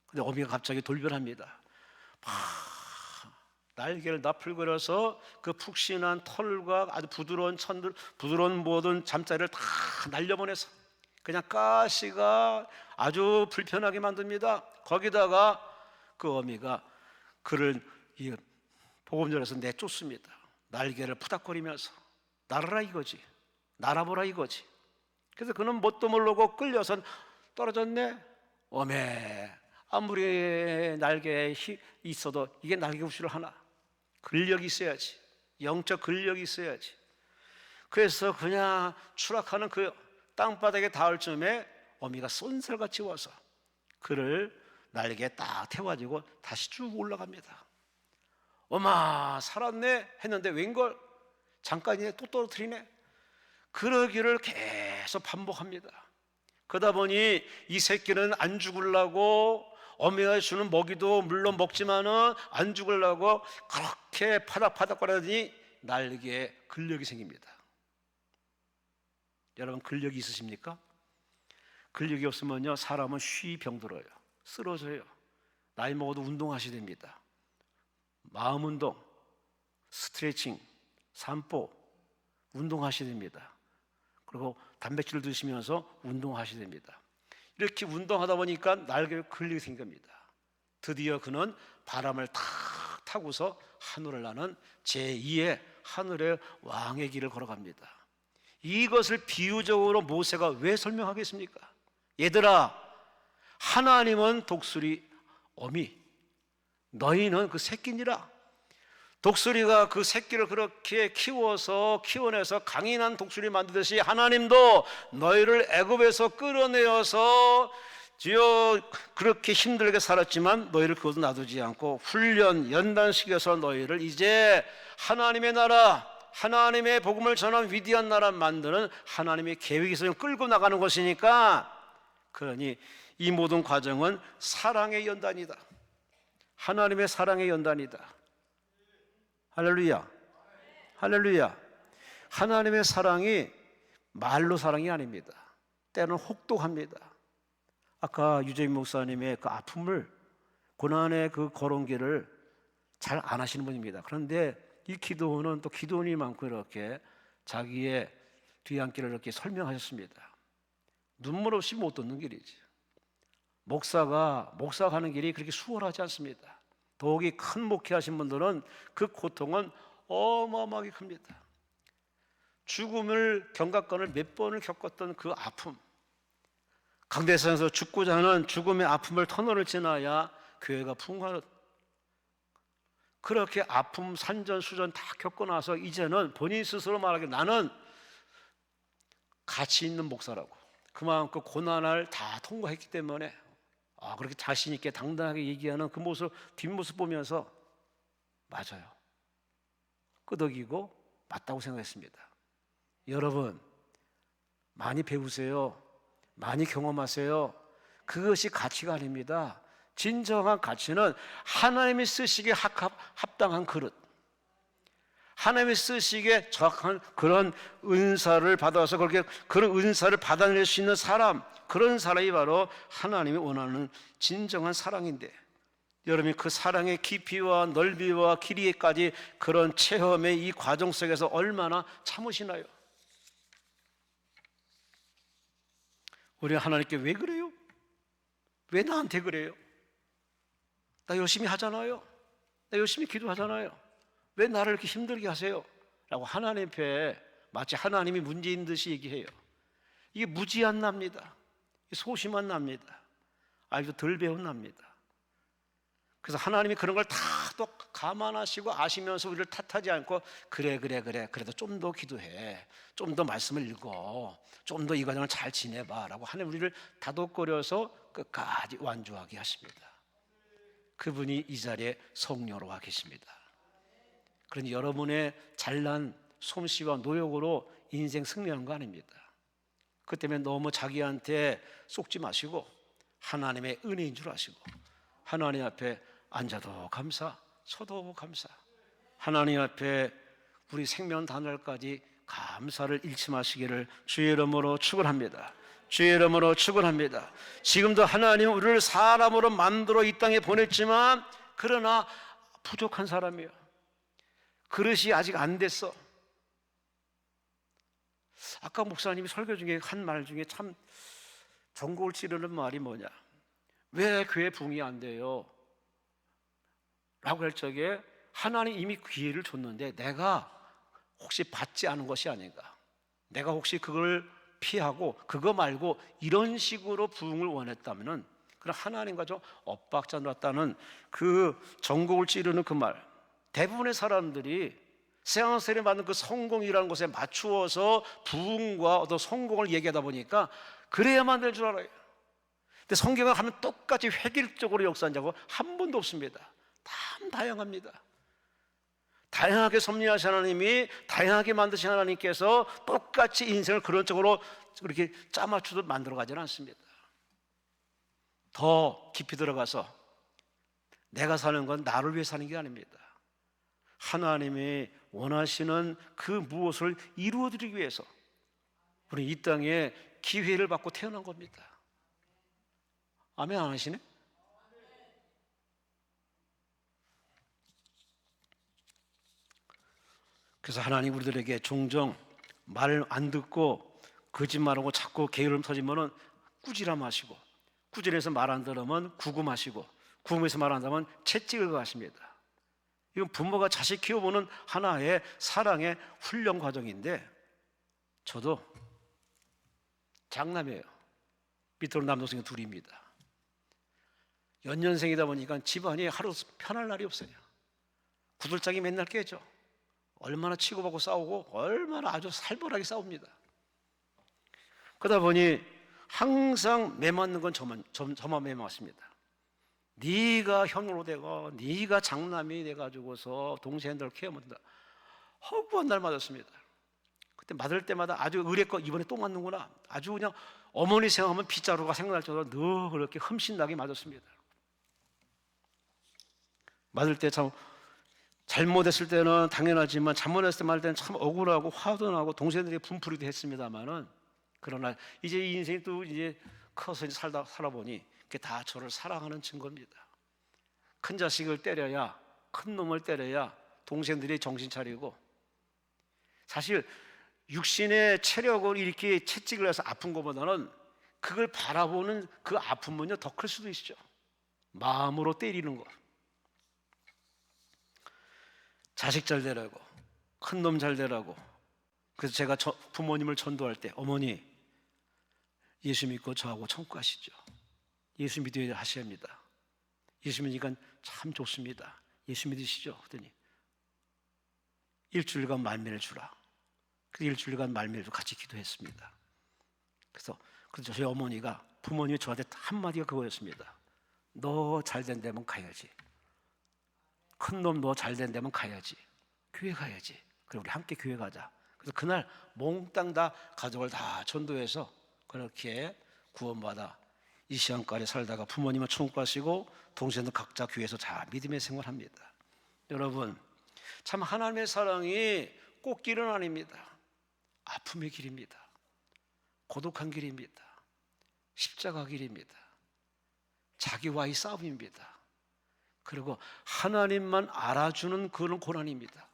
근데 어미가 갑자기 돌변합니다. 날개를 나풀거려서 그 푹신한 털과 아주 부드러운 천들, 부드러운 모든 잠자리를 다 날려보내서 그냥 가시가 아주 불편하게 만듭니다. 거기다가 그 어미가 그를 보금자리에서 내쫓습니다. 날개를 푸닥거리면서 날아라 이거지, 날아보라 이거지. 그래서 그는 뭣도 모르고 끌려서 떨어졌네. 어메, 아무리 날개에 있어도 이게 날개 흡수를 하나? 근력이 있어야지, 영적 근력이 있어야지. 그래서 그냥 추락하는 그 땅바닥에 닿을 쯤에 어미가 쏜살같이 와서 그를 날개에 딱 태워가지고 다시 쭉 올라갑니다. 어마, 살았네 했는데 웬걸 잠깐이네 또 떨어뜨리네. 그러기를 계속 반복합니다. 그러다 보니 이 새끼는 안 죽으려고 어미가 주는 먹이도 물론 먹지만은 안 죽으려고 그렇게 파닥파닥거리더니 날개에 근력이 생깁니다. 여러분, 근력이 있으십니까? 근력이 없으면요 사람은 쉬이 병들어요. 쓰러져요. 나이 먹어도 운동하셔야 됩니다. 마음 운동, 스트레칭, 산보 운동하셔야 됩니다. 그리고 단백질 드시면서 운동하셔야 됩니다. 이렇게 운동하다 보니까 날개에 근력이 생깁니다. 드디어 그는 바람을 탁 타고서 하늘을 나는 제2의 하늘의 왕의 길을 걸어갑니다. 이것을 비유적으로 모세가 왜 설명하겠습니까? 얘들아, 하나님은 독수리 어미, 너희는 그 새끼니라. 독수리가 그 새끼를 그렇게 키워내서 강인한 독수리 만들듯이 하나님도 너희를 애굽에서 끌어내어서 그렇게 힘들게 살았지만 너희를 그것도 놔두지 않고 훈련 연단시켜서 너희를 이제 하나님의 나라, 하나님의 복음을 전한 위대한 나라 만드는 하나님의 계획에서 끌고 나가는 것이니까, 그러니 이 모든 과정은 사랑의 연단이다. 하나님의 사랑의 연단이다. 할렐루야, 할렐루야. 하나님의 사랑이 말로 사랑이 아닙니다. 때로는 혹독합니다. 아까 유재민 목사님의 그 아픔을, 고난의 그 걸어온 길을 잘 안 하시는 분입니다. 그런데 이 기도는 또 기도원이만큼 이렇게 자기의 뒤안길을 이렇게 설명하셨습니다. 눈물 없이 못 듣는 길이지. 목사가 가는 길이 그렇게 수월하지 않습니다. 더욱이 큰 목회하신 분들은 그 고통은 어마어마하게 큽니다. 죽음을 경각권을 몇 번을 겪었던 그 아픔, 강대상에서 죽고자 하는 죽음의 아픔을 터널을 지나야 교회가 풍성하는, 그렇게 아픔 산전수전 다 겪고 나서 이제는 본인 스스로 말하기를 나는 가치 있는 목사라고, 그만큼 고난을 다 통과했기 때문에 그렇게 자신 있게 당당하게 얘기하는 그 모습, 뒷모습 보면서 맞아요, 끄덕이고 맞다고 생각했습니다. 여러분, 많이 배우세요. 많이 경험하세요. 그것이 가치가 아닙니다. 진정한 가치는 하나님이 쓰시기에 합당한 그릇, 하나님이 쓰시기에 정확한 그런 은사를 받아서 그렇게 그런 은사를 받아낼 수 있는 사람, 그런 사람이 바로 하나님이 원하는 진정한 사랑인데, 여러분이 그 사랑의 깊이와 넓이와 길이까지 그런 체험의 이 과정 속에서 얼마나 참으시나요? 우리 하나님께 왜 그래요? 왜 나한테 그래요? 나 열심히 하잖아요. 나 열심히 기도하잖아요. 왜 나를 이렇게 힘들게 하세요? 라고 하나님 앞에 마치 하나님이 문제인 듯이 얘기해요. 이게 무지한 납니다. 소심한 납니다. 아주 덜 배운 납니다. 그래서 하나님이 그런 걸 다 또 감안하시고 아시면서 우리를 탓하지 않고 그래 그래도 좀 더 기도해, 좀 더 말씀을 읽어, 좀 더 이 과정을 잘 지내봐 라고 하나님 우리를 다독거려서 끝까지 완주하게 하십니다. 그분이 이 자리에 성령으로 와 계십니다. 그러니 여러분의 잘난 솜씨와 노력으로 인생 승리하는 거 아닙니다. 그 때문에 너무 자기한테 속지 마시고 하나님의 은혜인 줄 아시고 하나님 앞에 앉아도 감사, 서도 감사, 하나님 앞에 우리 생명 단월까지 감사를 잃지 마시기를 주의 이름으로 축원합니다. 주의 이름으로 축원합니다. 지금도 하나님 우리를 사람으로 만들어 이 땅에 보냈지만 그러나 부족한 사람이에요. 그릇이 아직 안 됐어. 아까 목사님이 설교 중에 한 말 중에 참 전곡을 찌르는 말이 뭐냐, 왜 교회 부흥이 안 돼요? 라고 할 적에 하나님 이미 기회를 줬는데 내가 혹시 받지 않은 것이 아닌가, 내가 혹시 그걸 피하고 그거 말고 이런 식으로 부흥을 원했다면 그럼 하나님과 좀 엇박자 났다는 그 전곡을 찌르는 그 말, 대부분의 사람들이 세상세례 받는 그 성공이라는 것에 맞추어서 부흥과 어떤 성공을 얘기하다 보니까 그래야만 될 줄 알아요. 근데 성경을 하면 똑같이 획일적으로 역사한 자고 한 번도 없습니다. 참 다양합니다. 다양하게 섭리하신 하나님이, 다양하게 만드신 하나님께서 똑같이 인생을 그런 쪽으로 그렇게 짜맞추듯 만들어 가지는 않습니다. 더 깊이 들어가서 내가 사는 건 나를 위해 사는 게 아닙니다. 하나님이 원하시는 그 무엇을 이루어드리기 위해서 우리 이 땅에 기회를 받고 태어난 겁니다. 아멘 안 하시네? 그래서 하나님 우리들에게 종종 말 안 듣고 거짓말하고 자꾸 게으름 터지면은 꾸지라 마시고, 꾸지람해서 말 안 들으면 구금하시고, 구금해서 말 안 들으면 채찍을 가하십니다. 이건 부모가 자식 키워보는 하나의 사랑의 훈련 과정인데, 저도 장남이에요. 밑으로 남동생이 둘입니다. 연년생이다 보니까 집안이 하루 편할 날이 없어요. 구들짝이 맨날 깨져. 얼마나 치고받고 싸우고 얼마나 아주 살벌하게 싸웁니다. 그러다 보니 항상 매맞는 건 저만 매맞습니다. 네가 형으로 되고 네가 장남이 돼가지고서 동생들 키워본다. 허구한 날 맞았습니다. 그때 맞을 때마다 아주 의뢰껏 이번에 또 맞는구나, 아주 그냥 어머니 생각하면 빗자루가 생각날 정도로 늘 그렇게 흠신나게 맞았습니다. 맞을 때 참 잘못했을 때는 당연하지만 잘못했을 때 말할 때는 참 억울하고 화도 나고 동생들이 분풀이도 했습니다만은, 그러나 이제 이 인생이 또 이제 커서 이제 살아보니 그게 다 저를 사랑하는 증거입니다. 큰 자식을 때려야, 큰 놈을 때려야 동생들이 정신 차리고, 사실 육신의 체력을 이렇게 채찍을 해서 아픈 것보다는 그걸 바라보는 그 아픔은요 더 클 수도 있죠. 마음으로 때리는 것. 자식 잘 되라고, 큰 놈 잘 되라고. 그래서 제가 부모님을 전도할 때, 어머니 예수 믿고 저하고 천국 가시죠. 예수 믿어야 하셔야 합니다. 예수 믿으니까 참 좋습니다. 예수 믿으시죠? 그랬더니 일주일간 말미를 주라. 그 일주일간 말미를 같이 기도했습니다. 그래서 저희 어머니가, 부모님이 저한테 한마디가 그거였습니다. 너 잘된 데면 가야지. 큰 놈 너 잘된 데면 가야지. 교회 가야지. 그래 우리 함께 교회 가자. 그래서 그날 몽땅 다 가족을 다 전도해서 그렇게 구원받아 이 시간까지 살다가 부모님은 천국 가시고 동생들 각자 교회에서 다 믿음의 생활합니다. 여러분, 참 하나님의 사랑이 꽃길은 아닙니다. 아픔의 길입니다. 고독한 길입니다. 십자가 길입니다. 자기와의 싸움입니다. 그리고 하나님만 알아주는 그런 고난입니다.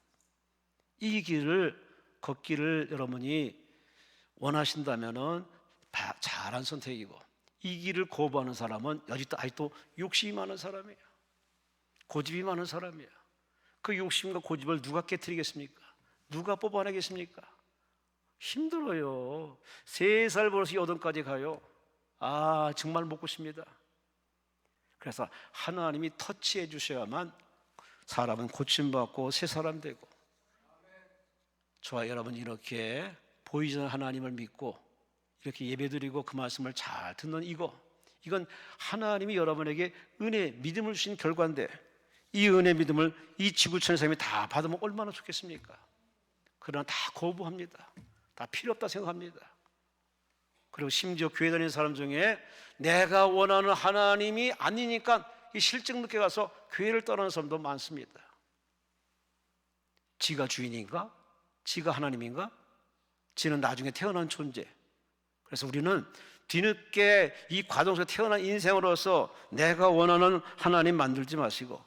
이 길을 걷기를 여러분이 원하신다면은 잘한 선택이고, 이 길을 거부하는 사람은 아직도 욕심이 많은 사람이에요. 고집이 많은 사람이에요. 그 욕심과 고집을 누가 깨트리겠습니까? 누가 뽑아내겠습니까? 힘들어요. 3살 벌어서 8까지 가요. 아 정말 먹고 싶습니다. 그래서 하나님이 터치해 주셔야만 사람은 고침받고 새 사람 되고, 저와 여러분 이렇게 보이지 않는 하나님을 믿고 이렇게 예배드리고 그 말씀을 잘 듣는 이건 하나님이 여러분에게 은혜, 믿음을 주신 결과인데, 이 은혜, 믿음을 이 지구촌의 사람이 다 받으면 얼마나 좋겠습니까? 그러나 다 거부합니다. 다 필요 없다 생각합니다. 그리고 심지어 교회 다니는 사람 중에 내가 원하는 하나님이 아니니까 이 실증 늦게 가서 교회를 떠나는 사람도 많습니다. 지가 주인인가? 지가 하나님인가? 지는 나중에 태어난 존재. 그래서 우리는 뒤늦게 이 과정 속에 태어난 인생으로서 내가 원하는 하나님 만들지 마시고,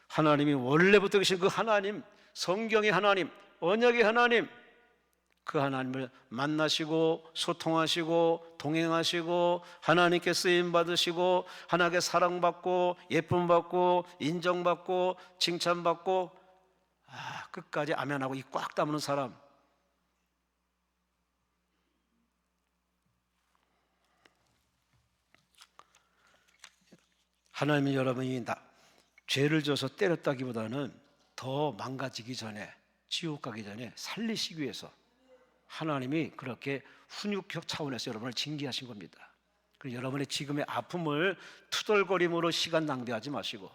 하나님이 원래부터 계신 그 하나님, 성경의 하나님, 언약의 하나님, 그 하나님을 만나시고 소통하시고 동행하시고 하나님께 쓰임받으시고 하나님께 사랑받고 예쁨받고 인정받고 칭찬받고 끝까지 아멘하고 이 꽉 담는 사람, 하나님이 여러분이 죄를 져서 때렸다기보다는 더 망가지기 전에, 지옥 가기 전에 살리시기 위해서 하나님이 그렇게 훈육적 차원에서 여러분을 징계하신 겁니다. 그리고 여러분의 지금의 아픔을 투덜거림으로 시간 낭비하지 마시고,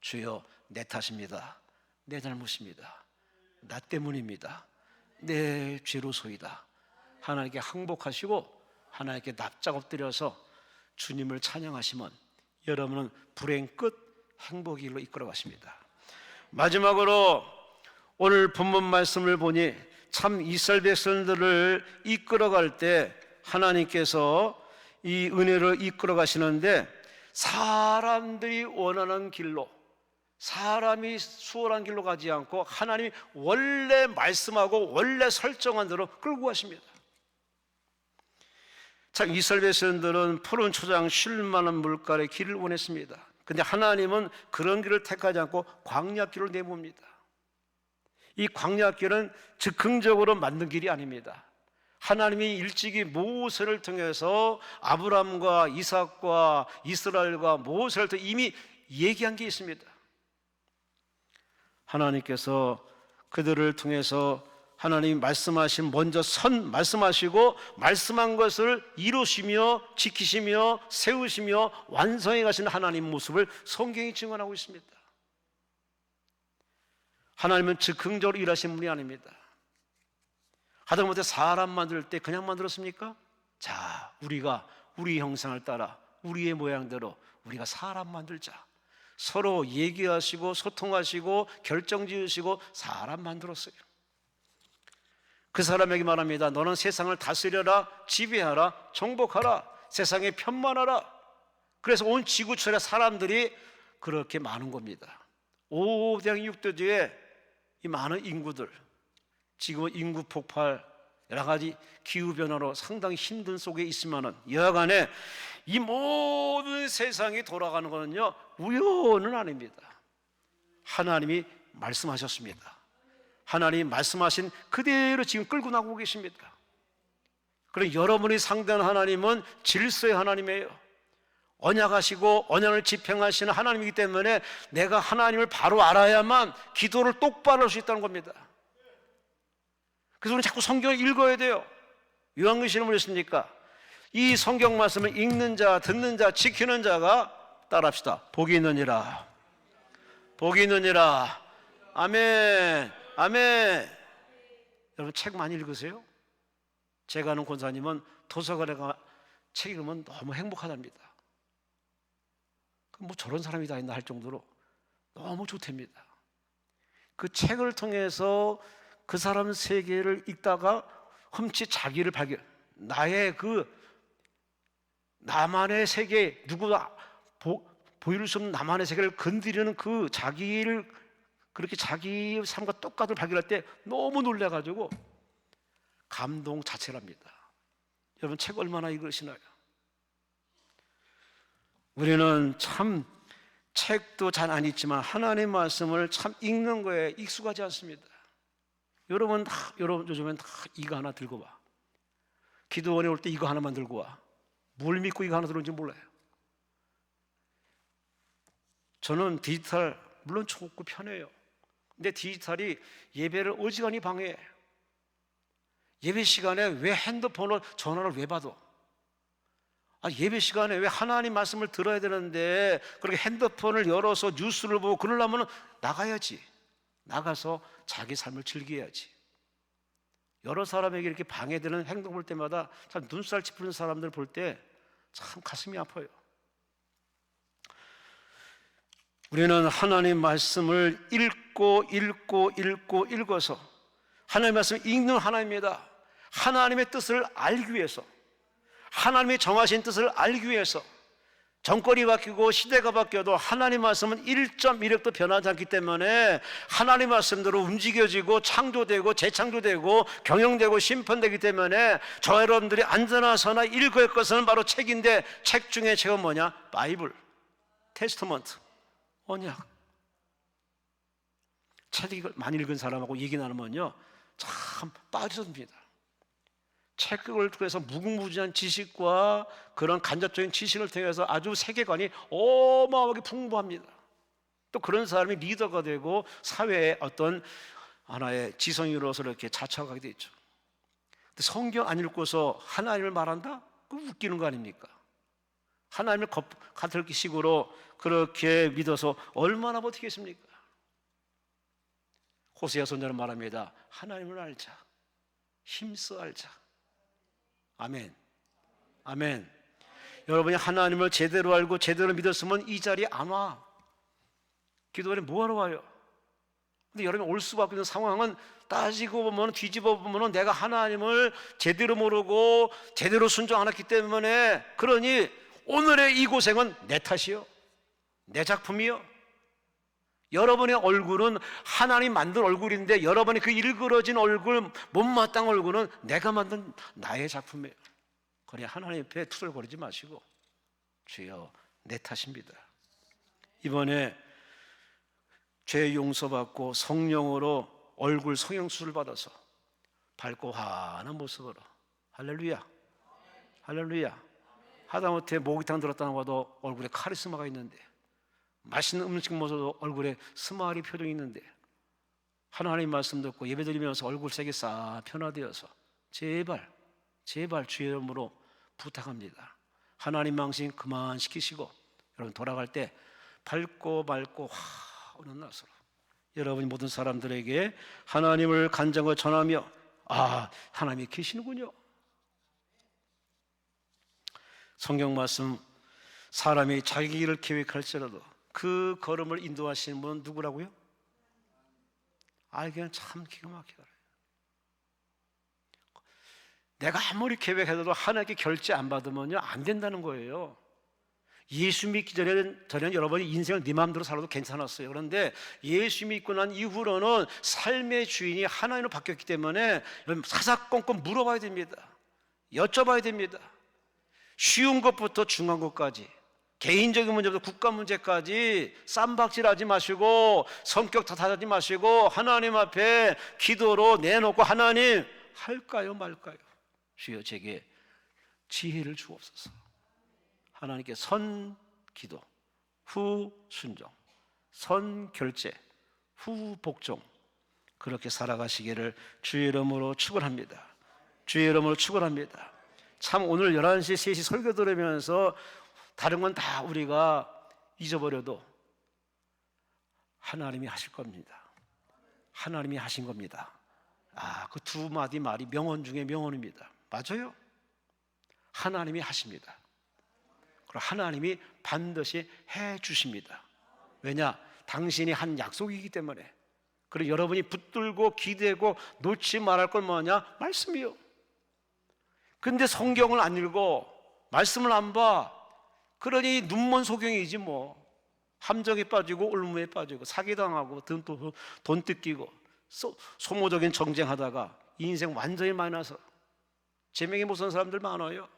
주여 내 탓입니다, 내 잘못입니다, 나 때문입니다, 내 죄로소이다, 하나님께 항복하시고 하나님께 납작 엎드려서 주님을 찬양하시면 여러분은 불행 끝 행복의 길로 이끌어 가십니다. 마지막으로 오늘 본문 말씀을 보니 참 이스라엘 백성들을 이끌어갈 때 하나님께서 이 은혜를 이끌어 가시는데, 사람들이 원하는 길로, 사람이 수월한 길로 가지 않고 하나님이 원래 말씀하고 원래 설정한 대로 끌고 가십니다. 참 이스라엘 백성들은 푸른 초장 쉴 만한 물가의 길을 원했습니다. 근데 하나님은 그런 길을 택하지 않고 광야길을 내봅니다. 이 광야길은 즉흥적으로 만든 길이 아닙니다. 하나님이 일찍이 모세를 통해서 아브람과 이삭과 이스라엘과 모세를 통해 이미 얘기한 게 있습니다. 하나님께서 그들을 통해서 하나님이 말씀하신 먼저 말씀하시고 말씀한 것을 이루시며 지키시며 세우시며 완성해 가시는 하나님 모습을 성경이 증언하고 있습니다. 하나님은 즉흥적으로 일하신 분이 아닙니다. 하다못해 사람 만들 때 그냥 만들었습니까? 자, 우리가 우리 형상을 따라 우리의 모양대로 우리가 사람 만들자, 서로 얘기하시고 소통하시고 결정지으시고 사람 만들었어요. 그 사람에게 말합니다. 너는 세상을 다스려라, 지배하라, 정복하라, 세상에 편만하라. 그래서 온 지구촌에 사람들이 그렇게 많은 겁니다. 5대양 6대주에 이 많은 인구들, 지금은 인구 폭발, 여러 가지 기후변화로 상당히 힘든 속에 있지만은 여하간에 이 모든 세상이 돌아가는 것은요 우연은 아닙니다. 하나님이 말씀하셨습니다. 하나님이 말씀하신 그대로 지금 끌고 나가고 계십니다. 그럼 여러분이 상대하는 하나님은 질서의 하나님이에요. 언약하시고 언약을 집행하시는 하나님이기 때문에 내가 하나님을 바로 알아야만 기도를 똑바로 할 수 있다는 겁니다. 그래서 우리는 자꾸 성경을 읽어야 돼요. 요한계시록 뭐랬습니까? 이 성경 말씀을 읽는 자, 듣는 자, 지키는 자가, 따라합시다, 복이 있느니라, 복이 있느니라. 아멘, 아멘. 여러분 책 많이 읽으세요? 제가 아는 권사님은 도서관에 가 책 읽으면 너무 행복하답니다. 뭐 저런 사람이 다 있나 할 정도로 너무 좋답니다. 그 책을 통해서 그 사람 세계를 읽다가 흠칫 자기를 발견, 나의 그 나만의 세계, 누구도 보일 수 없는 나만의 세계를 건드리는 그 자기를, 그렇게 자기 삶과 똑같은 발견할 때 너무 놀라가지고 감동 자체랍니다. 여러분 책 얼마나 읽으시나요? 우리는 참 책도 잘 안 읽지만 하나님의 말씀을 참 읽는 거에 익숙하지 않습니다. 여러분 요즘엔 다 이거 하나 들고 와. 기도원에 올 때 이거 하나만 들고 와. 뭘 믿고 이거 하나 들어온지 몰라요. 저는 디지털 물론 좋고 편해요. 근데 디지털이 예배를 어지간히 방해해. 예배 시간에 왜 핸드폰을 전화를 왜 받아? 예배 시간에 왜 하나님 말씀을 들어야 되는데 그렇게 핸드폰을 열어서 뉴스를 보고 그러려면 나가야지. 나가서 자기 삶을 즐겨야지. 여러 사람에게 이렇게 방해되는 행동 볼 때마다 참 눈살 찌푸리는 사람들 볼 때 참 가슴이 아파요. 우리는 하나님 말씀을 읽어서 하나님 말씀을 읽는 하나님입니다. 하나님의 뜻을 알기 위해서, 하나님의 정하신 뜻을 알기 위해서, 정권이 바뀌고 시대가 바뀌어도 하나님 말씀은 1.1획도 변하지 않기 때문에 하나님 말씀대로 움직여지고 창조되고 재창조되고 경영되고 심판되기 때문에 저 여러분들이 앉아나서나 읽어야 할 것은 바로 책인데, 책 중에 책은 뭐냐? 바이블, 테스터먼트, 언약. 책을 많이 읽은 사람하고 얘기 나누면요 참 빠져듭니다. 책을 통해서 무궁무진한 지식과 그런 간접적인 지식을 통해서 아주 세계관이 어마어마하게 풍부합니다. 또 그런 사람이 리더가 되고 사회의 어떤 하나의 지성인으로서 이렇게 자처하게 되죠. 근데 성경 안 읽고서 하나님을 말한다? 그 웃기는 거 아닙니까? 하나님을 같은 식으로 그렇게 믿어서 얼마나 버티겠습니까? 호세아 선지자는 말합니다. 하나님을 알자, 힘써 알자. 아멘. 아멘. 여러분이 하나님을 제대로 알고 제대로 믿었으면 이 자리에 안 와. 기도원에 뭐하러 와요? 근데 여러분이 올 수밖에 없는 상황은 따지고 보면, 뒤집어 보면 내가 하나님을 제대로 모르고 제대로 순종 안 했기 때문에, 그러니 오늘의 이 고생은 내 탓이요, 내 작품이요. 여러분의 얼굴은 하나님 만든 얼굴인데 여러분의 그 일그러진 얼굴, 못마땅한 얼굴은 내가 만든 나의 작품이에요. 그래 하나님 앞에 투덜거리지 마시고, 주여 내 탓입니다. 이번에 죄 용서받고 성령으로 얼굴 성형수술 받아서 밝고 환한 모습으로, 할렐루야, 할렐루야. 하다못해 목욕탕 들었다는 것도 얼굴에 카리스마가 있는데, 맛있는 음식 먹어도 얼굴에 스마일이 표정이 있는데, 하나님 말씀 듣고 예배드리면서 얼굴 색이 싹 변화되어서 제발 주의 이름으로 부탁합니다. 하나님 망신 그만 시키시고 여러분 돌아갈 때 밝고 맑고 환한 낯으로 여러분이 모든 사람들에게 하나님을 간증하고 전하며, 하나님이 계시는군요. 성경 말씀, 사람이 자기 길을 계획할지라도 그 걸음을 인도하시는 분은 누구라고요? 알기는 참 기가 막히더라고요. 내가 아무리 계획해도 하나님께 결제 안 받으면요 안 된다는 거예요. 예수 믿기 전에는 여러분이 인생을 네 마음대로 살아도 괜찮았어요. 그런데 예수 믿고 난 이후로는 삶의 주인이 하나님으로 바뀌었기 때문에 사사건건 물어봐야 됩니다. 여쭤봐야 됩니다. 쉬운 것부터 중요한 것까지, 개인적인 문제부터 국가 문제까지 쌈박질하지 마시고 성격 탓하지 마시고 하나님 앞에 기도로 내놓고, 하나님 할까요 말까요? 주여 제게 지혜를 주옵소서. 하나님께 선 기도, 후 순종, 선 결제, 후 복종, 그렇게 살아가시기를 주의 이름으로 축원합니다. 주의 이름으로 축원합니다. 참 오늘 11시 3시 설교 들으면서 다른 건 다 우리가 잊어버려도 하나님이 하실 겁니다. 하나님이 하신 겁니다. 그 두 마디 말이 명언 중에 명언입니다. 맞아요. 하나님이 하십니다. 그리고 하나님이 반드시 해 주십니다. 왜냐? 당신이 한 약속이기 때문에. 그리고 여러분이 붙들고 기대고 놓지 말할 건 뭐냐? 말씀이요. 근데 성경을 안 읽고 말씀을 안 봐. 그러니 눈먼 소경이지 뭐. 함정에 빠지고 울무에 빠지고 사기당하고 돈 뜯기고 소모적인 정쟁하다가 인생 완전히 마이너스, 제명이 못 선 사람들 많아요.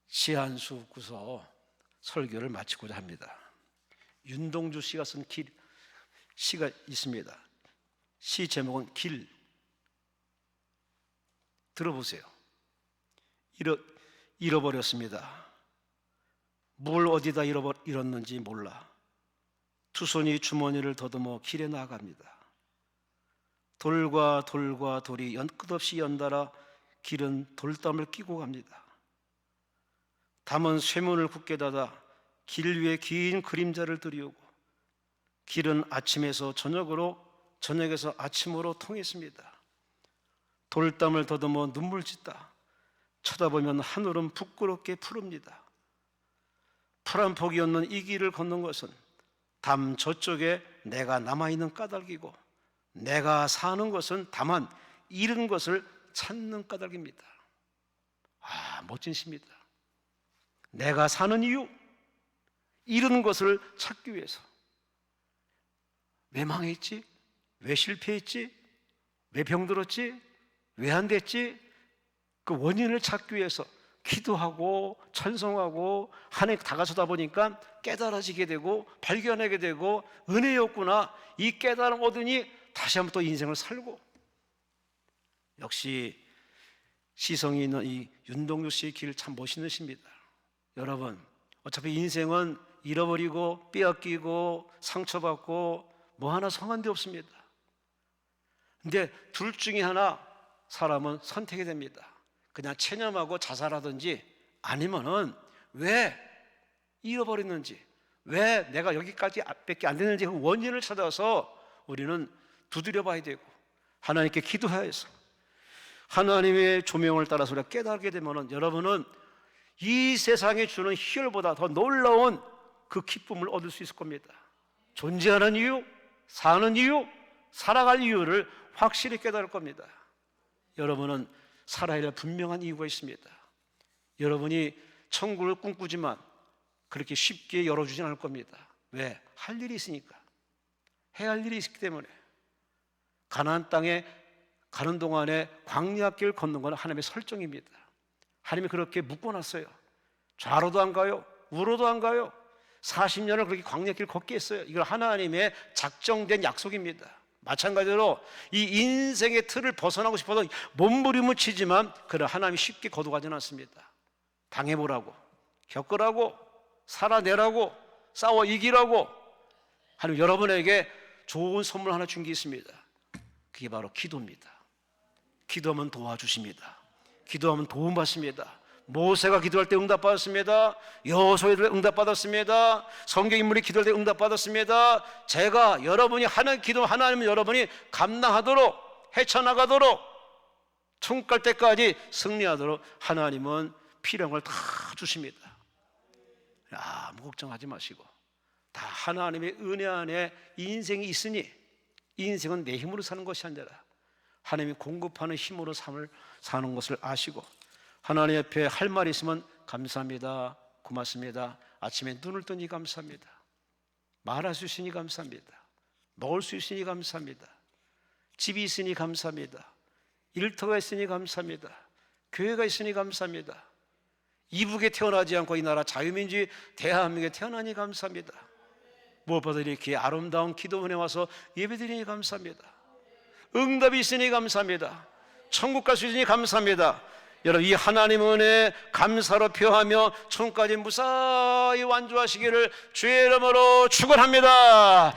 시 한 수 웃고서 설교를 마치고자 합니다. 윤동주 씨가 쓴 시가 있습니다. 시 제목은 길. 들어보세요. 잃어버렸습니다. 뭘 어디다 잃었는지 몰라 두 손이 주머니를 더듬어 길에 나아갑니다. 돌과 돌이 끝없이 연달아 길은 돌담을 끼고 갑니다. 담은 쇠문을 굳게 닫아 길 위에 긴 그림자를 들이우고 길은 아침에서 저녁에서 아침으로 통했습니다. 돌담을 더듬어 눈물 짓다 쳐다보면 하늘은 부끄럽게 푸릅니다. 풀 한 폭이 없는 이 길을 걷는 것은 담 저쪽에 내가 남아있는 까닭이고 내가 사는 것은 다만 잃은 것을 찾는 까닭입니다. 멋진 시입니다. 내가 사는 이유, 잃은 것을 찾기 위해서. 왜 망했지? 왜 실패했지? 왜 병들었지? 왜 안 됐지? 그 원인을 찾기 위해서 기도하고 찬송하고 한 해 다가서다 보니까 깨달아지게 되고 발견하게 되고 은혜였구나, 이 깨달음 얻으니 다시 한번 또 인생을 살고. 역시 시성이 있는 이 윤동주 씨의 길 참 멋있는 시입니다. 여러분, 어차피 인생은 잃어버리고 빼앗기고 상처받고 뭐 하나 성한 데 없습니다. 근데 둘 중에 하나 사람은 선택이 됩니다. 그냥 체념하고 자살하든지 아니면은 왜 잃어버렸는지, 왜 내가 여기까지밖에 안 되는지 그 원인을 찾아서 우리는 두드려 봐야 되고 하나님께 기도해야 해서 하나님의 조명을 따라서 우리가 깨닫게 되면은 여러분은 이 세상에 주는 희열보다 더 놀라운 그 기쁨을 얻을 수 있을 겁니다. 존재하는 이유, 사는 이유, 살아갈 이유를 확실히 깨달을 겁니다. 여러분은 살아야 할 분명한 이유가 있습니다. 여러분이 천국을 꿈꾸지만 그렇게 쉽게 열어주진 않을 겁니다. 왜? 할 일이 있으니까. 해야 할 일이 있기 때문에. 가나안 땅에 가는 동안에 광야길 걷는 건 하나님의 설정입니다. 하나님이 그렇게 묶어놨어요. 좌로도 안 가요, 우로도 안 가요. 40년을 그렇게 광야길 걷게 했어요. 이건 하나님의 작정된 약속입니다. 마찬가지로 이 인생의 틀을 벗어나고 싶어서 몸부림을 치지만 그를 하나님이 쉽게 거두가지는 않습니다. 당해보라고, 겪으라고, 살아내라고, 싸워 이기라고 하나님 여러분에게 좋은 선물 하나 준 게 있습니다. 그게 바로 기도입니다. 기도하면 도와주십니다. 기도하면 도움받습니다. 모세가 기도할 때 응답받았습니다. 여호수아도 응답받았습니다. 성경 인물이 기도할 때 응답받았습니다. 제가 여러분이 하는 기도 하나님은 여러분이 감당하도록 헤쳐나가도록 천국 갈 때까지 승리하도록 하나님은 필요한 걸 다 주십니다. 아무 걱정하지 마시고 다 하나님의 은혜 안에 인생이 있으니 인생은 내 힘으로 사는 것이 아니라 하나님이 공급하는 힘으로 삶을 사는 것을 아시고 하나님 옆에 할 말이 있으면 감사합니다, 고맙습니다, 아침에 눈을 뜨니 감사합니다, 말할 수 있으니 감사합니다, 먹을 수 있으니 감사합니다, 집이 있으니 감사합니다, 일터가 있으니 감사합니다, 교회가 있으니 감사합니다, 이북에 태어나지 않고 이 나라 자유민주주의 대한민국에 태어나니 감사합니다, 무엇보다 이렇게 아름다운 기도원에 와서 예배드리니 감사합니다, 응답이 있으니 감사합니다, 천국 갈 수 있으니 감사합니다. 여러분, 이 하나님의 은혜에 감사로 표하며 천국까지 무사히 완주하시기를 주의 이름으로 축원합니다.